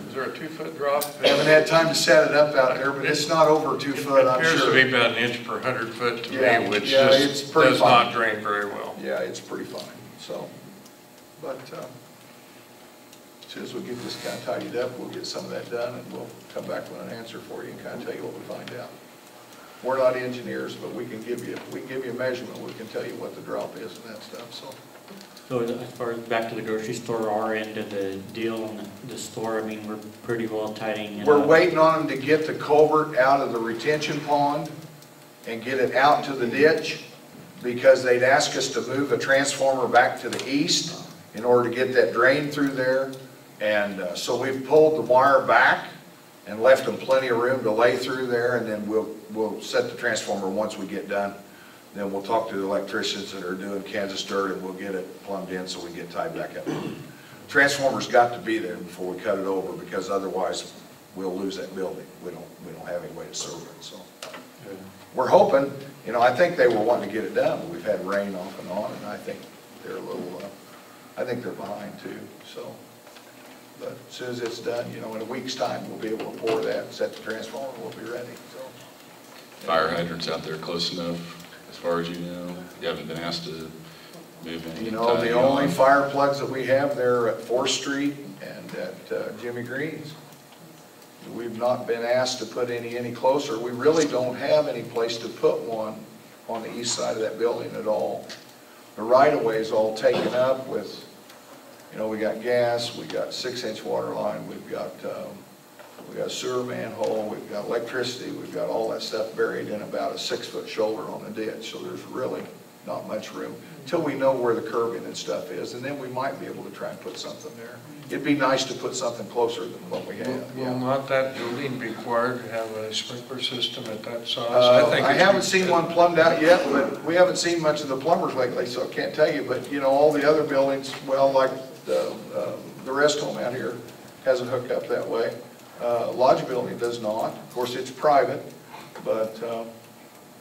Is there a 2-foot drop? We haven't had time to set it up out there, but it's not over 2 foot, I'm It appears sure. to be about 1 inch per 100 foot to Yeah, me, which yeah, it's just pretty does fine. not drain very well. Yeah, it's pretty fine, so, but as soon as we get this kind of tidied up, we'll get some of that done, and we'll come back with an answer for you and kind of tell you what we find out. We're not engineers, but we can give you a measurement, we can tell you what the drop is and that stuff, so. So as far as back to the grocery store, our end of the deal and the store, I mean, we're pretty well tidying it We're up. waiting on them to get the culvert out of the retention pond and get it out to the ditch, because they'd ask us to move a transformer back to the east in order to get that drain through there. And so we've pulled the wire back and left them plenty of room to lay through there, and then we'll set the transformer once we get done. Then we'll talk to the electricians that are doing Kansas dirt, and we'll get it plumbed in so we can get tied back up. Transformer's got to be there before we cut it over, because otherwise we'll lose that building. We don't have any way to serve it, so. We're hoping, you know, I think they were wanting to get it done, but we've had rain off and on, and I think they're a little, I think they're behind too, so. But as soon as it's done, you know, in a week's time, we'll be able to pour that, set the transformer, we'll be ready, so. Fire hydrants out there close enough, as far as you know? You haven't been asked to move any? You know, the only fire plugs that we have there at 4th Street and at Jimmy Green's. We've not been asked to put any closer. We really don't have any place to put one on the east side of that building at all. The right-of-way is all taken up with, you know, we got gas, we got 6-inch water line, we've got a sewer manhole, we've got electricity, we've got all that stuff buried in about a 6-foot shoulder on the ditch. So there's really not much room, till we know where the curbing and stuff is, and then we might be able to try and put something there. It'd be nice to put something closer than what we have. Will not that building be required to have a sprinkler system at that size? I haven't seen one plumbed out yet, but we haven't seen much of the plumbers lately, so I can't tell you. But, you know, all the other buildings, well, like the rest home out here hasn't hooked up that way. Lodge building does not. Of course, it's private, but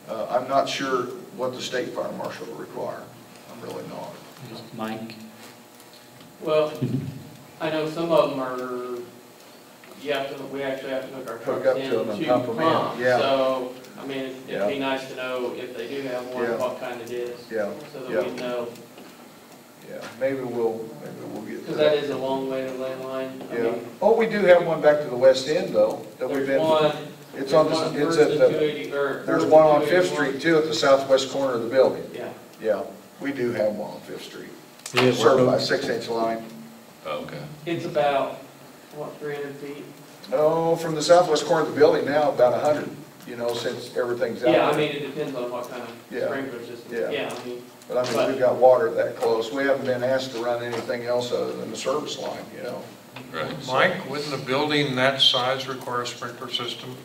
I'm not sure what the state fire marshal will require. I'm really not. Mike? Well, I know some of them are, we actually have to hook our Hook trucks up in to them and to pump them in, pump. yeah. So, I mean, Yeah. it'd be nice to know if they do have one, Yeah. what kind it is. Yeah. So that Yeah. we know, Yeah, maybe we'll get because that is a long way to lay line. I Yeah. mean, Oh, we do have one back to the west end though, that we've There's been. one- It's on, there's one it's first at and the, 280 or there's first one and on Fifth 281. Street too, at the southwest corner of the building. Yeah. Yeah, we do have one on Fifth Street. Yeah, we're Certified both- 6-inch line. Oh, okay. It's about, what, 300 feet? Oh, from the southwest corner of the building now, about 100, you know, since everything's out there. Yeah, I mean, it depends on what kind of Yeah. sprinkler system. Yeah. Yeah, I mean. But I mean, we've got water that close. We haven't been asked to run anything else other than the service line, you know. Right. Mike, wouldn't a building that size require a sprinkler system?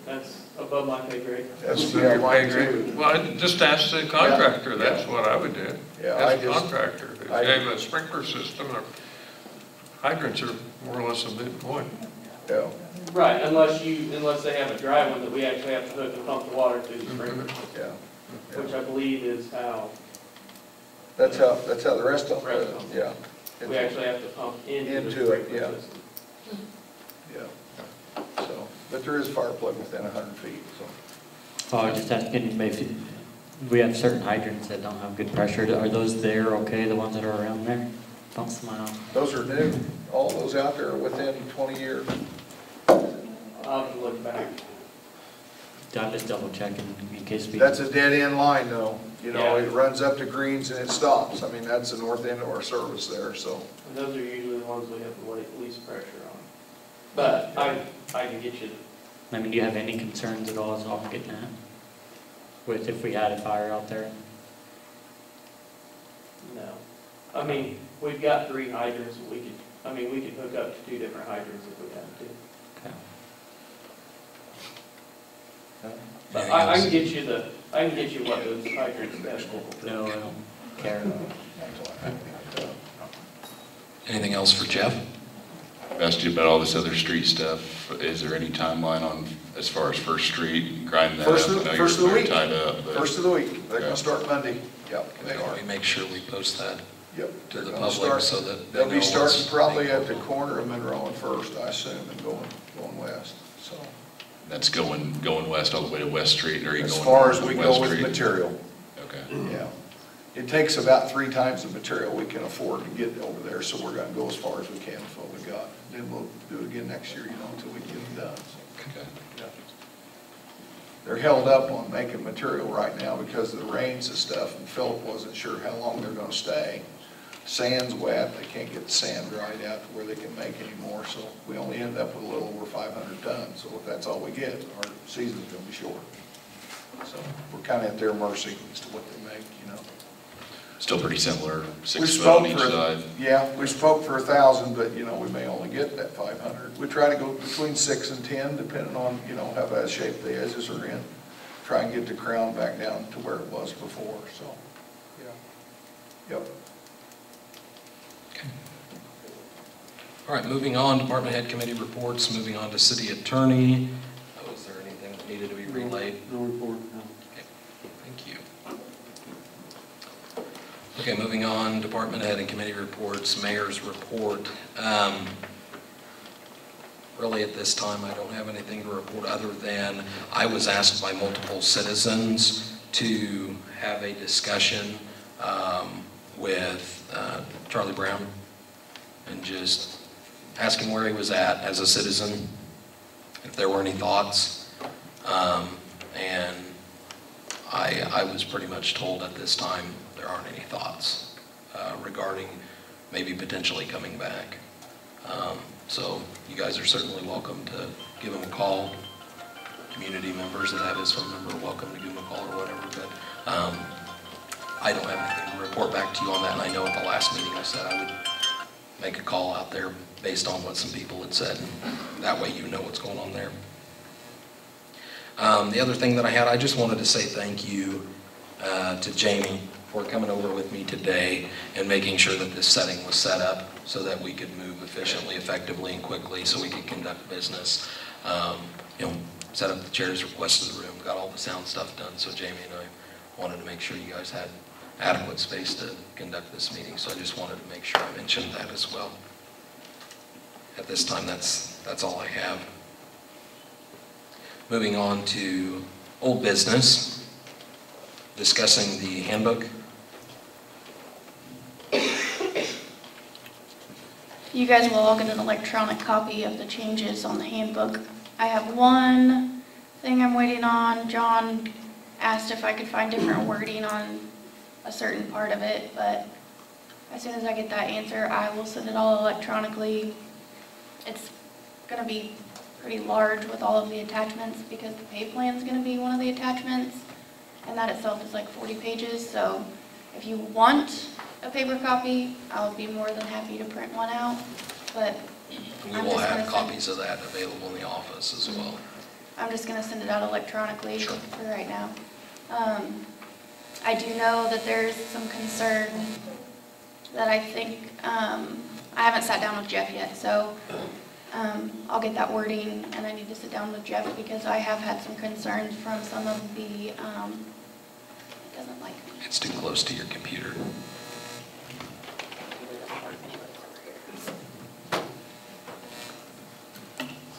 That's above my pay grade. That's, Yeah, yeah, mine agree. too. Well, just ask the contractor, Yeah. that's what I would do. Yeah, I Ask the just- contractor, if I- they have a sprinkler system, or hydrants are more or less a moot point. Yeah. Right, unless they have a dry one that we actually have to hook and pump the water to the sprinkler, Yeah. which I believe is how That's how the rest of Rest them, of yeah. we actually have to pump into the Into it, sprinkler yeah. system. Yeah. So, but there is a fire plug within 100 feet, so. Oh, I was just asking, if we have certain hydrants that don't have good pressure, are those there okay, the ones that are around there? Don't smile. Those are new. All those out there are within 20 years. I'll have to look back. I'm just double checking in case we. That's a dead end line though. You know, Yeah. it runs up to Greens and it stops. I mean, that's the north end of our service there, so. And those are usually the ones we have the least pressure on. But I can get you, I mean, do you have any concerns at all, is all I'm getting at? With if we had a fire out there? no. I mean, we've got 3 hydrants, we could hook up to 2 different hydrants if we had to. Okay. But I can get you what those hydrants have. No, I don't care. Anything else for Jeff? Asked you about all this other street stuff. Is there any timeline on, as far as First Street, grinding that up? First of I know the you're week. tied up, but- First of the week. They're gonna start Monday. Yep, they are. We make sure we post that Yep. to They're the gonna public start. so that they They'll know be starting what's probably being at the corner of Monroe and First, I assume, and going west, so. That's going west all the way to West Street, or are you going As far north as we to go West with Street? material. Okay. Yeah. It takes about 3 times the material we can afford to get over there, so we're gonna go as far as we can with what we got. Then we'll do it again next year, you know, until we get it done. So, Okay. yeah. They're held up on making material right now because of the rains and stuff, and Philip wasn't sure how long they're gonna stay. Sand's wet, they can't get the sand dried out to where they can make anymore, so we only end up with a little over 500 tons. So if that's all we get, our season's gonna be short. So we're kinda at their mercy as to what they make, you know. Still pretty similar, We 6 foot spoke on each for, side. yeah, we spoke for 1,000, but, you know, we may only get that 500. We try to go between 6 and 10, depending on, you know, how bad shape the edges are in. Try and get the crown back down to where it was before, so, yeah. Yep. All right, moving on, department head committee reports, moving on to city attorney. Oh, is there anything that needed to be relayed? No report, no. Okay, thank you. Okay, moving on, department head and committee reports, mayor's report. Really at this time, I don't have anything to report other than I was asked by multiple citizens to have a discussion with Charlie Brown and just ask him where he was at as a citizen, if there were any thoughts. And I was pretty much told at this time there aren't any thoughts regarding maybe potentially coming back. So you guys are certainly welcome to give him a call community members that have his phone number are welcome to give him a call or whatever, but I don't have anything to report back to you on that, and I know at the last meeting I said I would make a call out there based on what some people had said, and that way you know what's going on there. The other thing that I had, I just wanted to say thank you to Jamie for coming over with me today and making sure that this setting was set up so that we could move efficiently, effectively, and quickly so we could conduct business. Set up the chairs, requested the room, got all the sound stuff done, so Jamie and I wanted to make sure you guys had adequate space to conduct this meeting, so I just wanted to make sure I mentioned that as well. At this time, that's all I have. Moving on to old business, discussing the handbook. You guys will all get an electronic copy of the changes on the handbook. I have one thing I'm waiting on. John asked if I could find different wording on a certain part of it, but as soon as I get that answer, I will send it all electronically. It's going to be pretty large with all of the attachments because the pay plan is going to be one of the attachments, and that itself is like 40 pages. So if you want a paper copy, I'll be more than happy to print one out, but We will have copies of that available in the office as well. I'm just going to send it out electronically Sure. for right now. I do know that there's some concern that I think, I haven't sat down with Jeff yet, so I'll get that wording, and I need to sit down with Jeff because I have had some concerns from some of the, it doesn't like me. It's too close to your computer.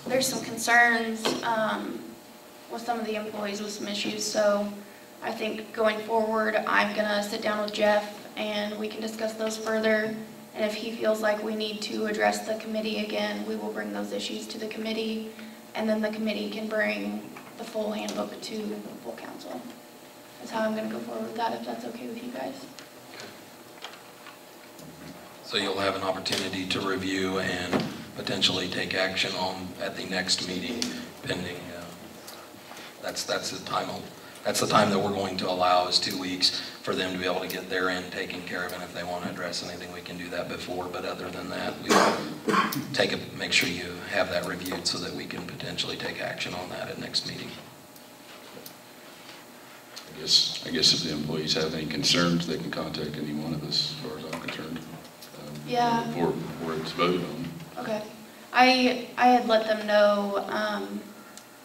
There's some concerns with some of the employees with some issues, so I think going forward, I'm gonna sit down with Jeff and we can discuss those further. And if he feels like we need to address the committee again, we will bring those issues to the committee, and then the committee can bring the full handbook to full council. That's how I'm gonna go forward with that, if that's okay with you guys. So you'll have an opportunity to review and potentially take action on at the next meeting pending. That's the time that we're going to allow is 2 weeks for them to be able to get their end taken care of, and if they want to address anything, we can do that before. But other than that, we will make sure you have that reviewed so that we can potentially take action on that at next meeting. I guess if the employees have any concerns, they can contact any one of us, as far as I'm concerned. Yeah. Before it's voted on. Okay. I had let them know,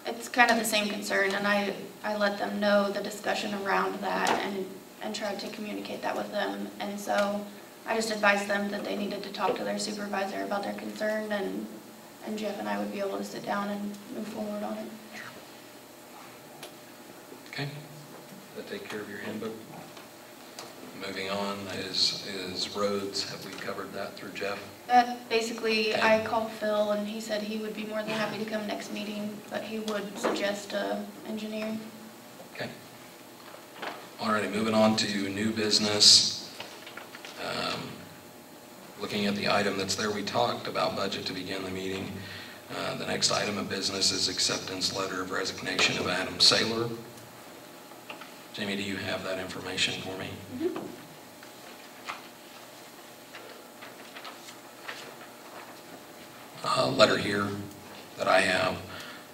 it's kind of the same concern, and I let them know the discussion around that and tried to communicate that with them. And so I just advised them that they needed to talk to their supervisor about their concern, and Jeff and I would be able to sit down and move forward on it. Okay. That take care of your handbook? Moving on is roads. Have we covered that through Jeff? That basically, I called Phil and he said he would be more than happy to come next meeting, but he would suggest an engineer. Okay. Alrighty, moving on to new business. Looking at the item that's there, we talked about budget to begin the meeting. The next item of business is acceptance letter of resignation of Adam Saylor. Jamie, do you have that information for me? Mm-hmm. Letter here that I have.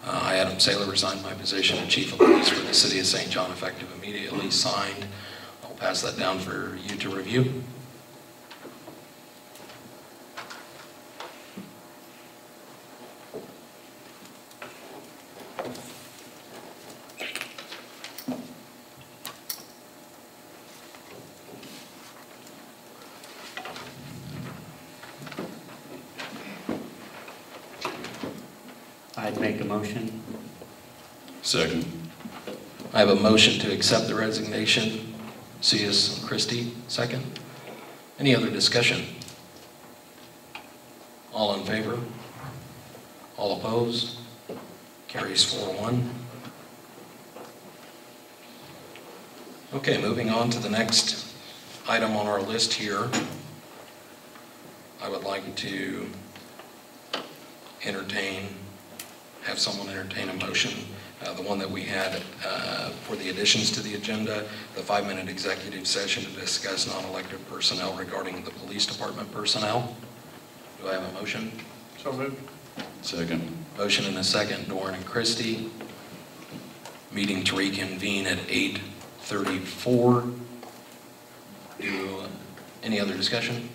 I, Adam Saylor, resigned my position of Chief of Police for the City of St. John effective immediately. Signed. I'll pass that down for you to review. I'd make a motion. Second. I have a motion to accept the resignation. C.S. Christie, second. Any other discussion? All in favor? All opposed? Carries 4-1. Okay, moving on to the next item on our list here. I would like to have someone entertain a motion the one that we had for the additions to the agenda, the 5-minute executive session to discuss non-elected personnel regarding the police department personnel. Do I have a motion? So moved. Second. Motion and a second, Doran and Christie. Meeting to reconvene at 8:34. Any other discussion?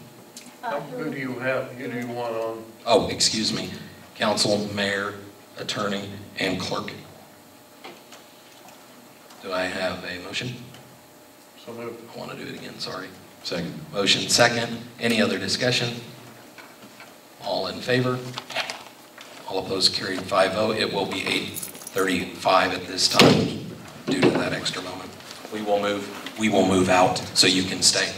Who do you have, who do you want on? Oh, excuse me. Council, mayor, attorney, and clerk. Do I have a motion? So moved. I want to do it again, sorry. Second. Motion second. Any other discussion? All in favor? All opposed, carried 5-0. It will be 8:35 at this time due to that extra moment. We will move out so you can stay.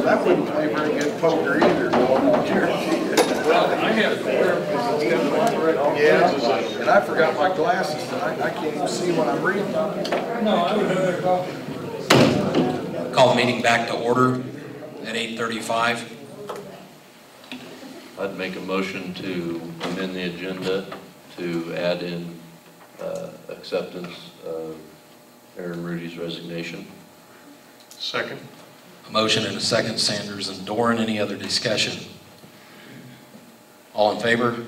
That wouldn't play very good poker either, no, I'll guarantee you. Well, I had a Yeah, and I forgot my glasses tonight, I can't even see what I'm reading. Call the meeting back to order at 8:35. I'd make a motion to amend the agenda to add in acceptance of Aaron Rudy's resignation. Second. A motion and a second, Sanders and Doran. Any other discussion? All in favor?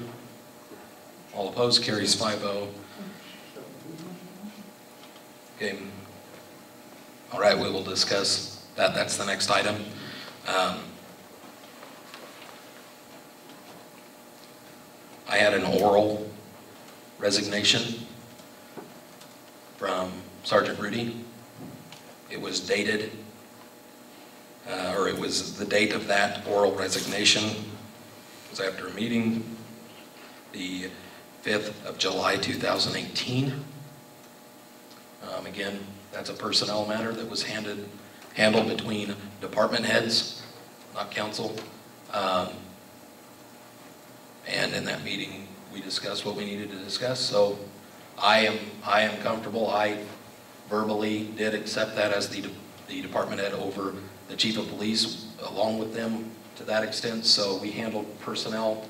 All opposed? Carries 5-0. Okay. All right, we will discuss that. That's the next item. I had an oral resignation from Sergeant Rudy. It was dated, or it was the date of that oral resignation. It was after a meeting, the 5th of July, 2018. Again, that's a personnel matter that was handled between department heads, not council. And in that meeting, we discussed what we needed to discuss. So I am comfortable. I verbally did accept that as the department head over the chief of police, along with them to that extent. So we handled personnel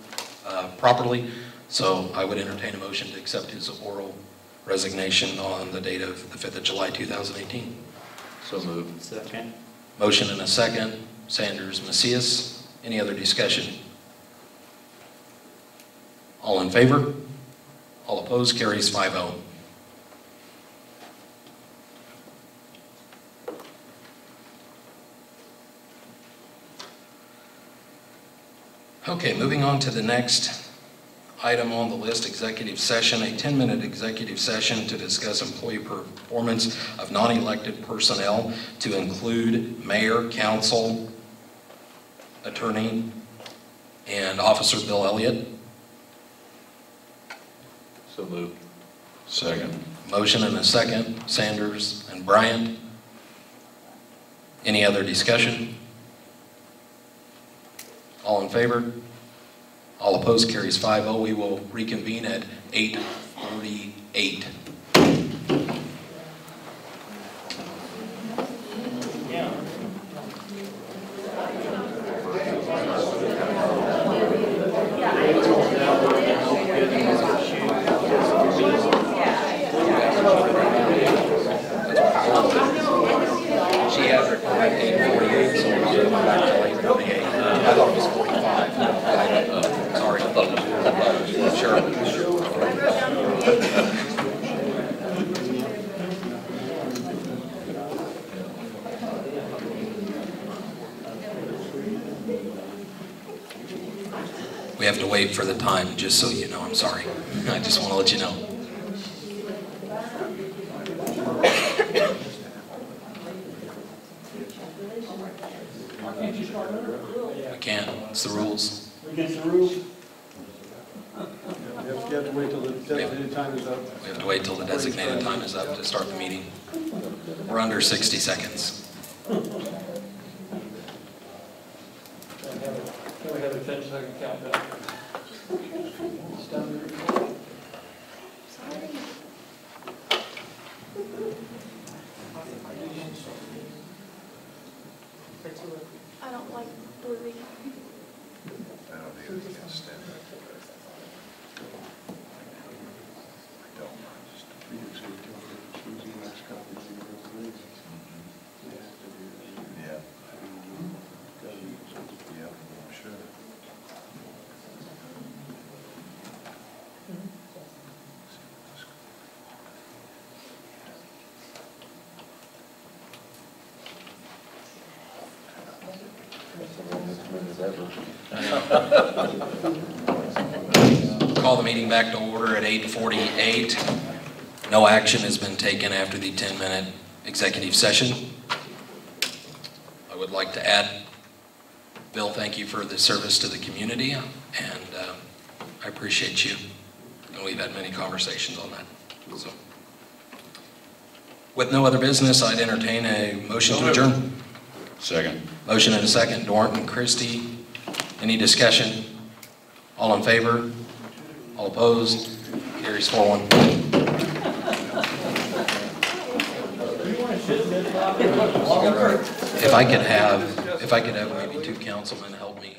properly. So I would entertain a motion to accept his oral resignation on the date of the 5th of July, 2018. So moved. Second. Motion and a second. Sanders, Macias. Any other discussion? All in favor? All opposed? Carries 5-0. Okay, moving on to the next item on the list, executive session, a 10-minute executive session to discuss employee performance of non-elected personnel to include mayor, council, attorney, and Officer Bill Elliott. So moved. Second. Motion and a second, Sanders and Bryant. Any other discussion? All in favor? All opposed? Carries 5-0. We will reconvene at 8:48. She has her at 8:48, so we're going back to 8:48. I thought it was 45. Sorry, I thought it was sure. We have to wait for the time, just so you know. I'm sorry. I just want to let you know. We can't. It's the rules. Against the rules? You have to wait till the designated time is up. We have to wait till the designated time is up to start the meeting. We're under 60 seconds. Can we have a 10-second countdown? I don't like blurry. I don't think it's gonna stand up. Yeah. Yeah, I'm sure. Call the meeting back to order at 8:48. No action has been taken after the 10-minute executive session. I would like to add, Bill, thank you for the service to the community, and I appreciate you. And we've had many conversations on that. So, with no other business, I'd entertain a motion to adjourn. Second. Motion and a second. Dorn, Christie. Any discussion? All in favor? All opposed? Carries 4-1. If I could have maybe 2 councilmen help me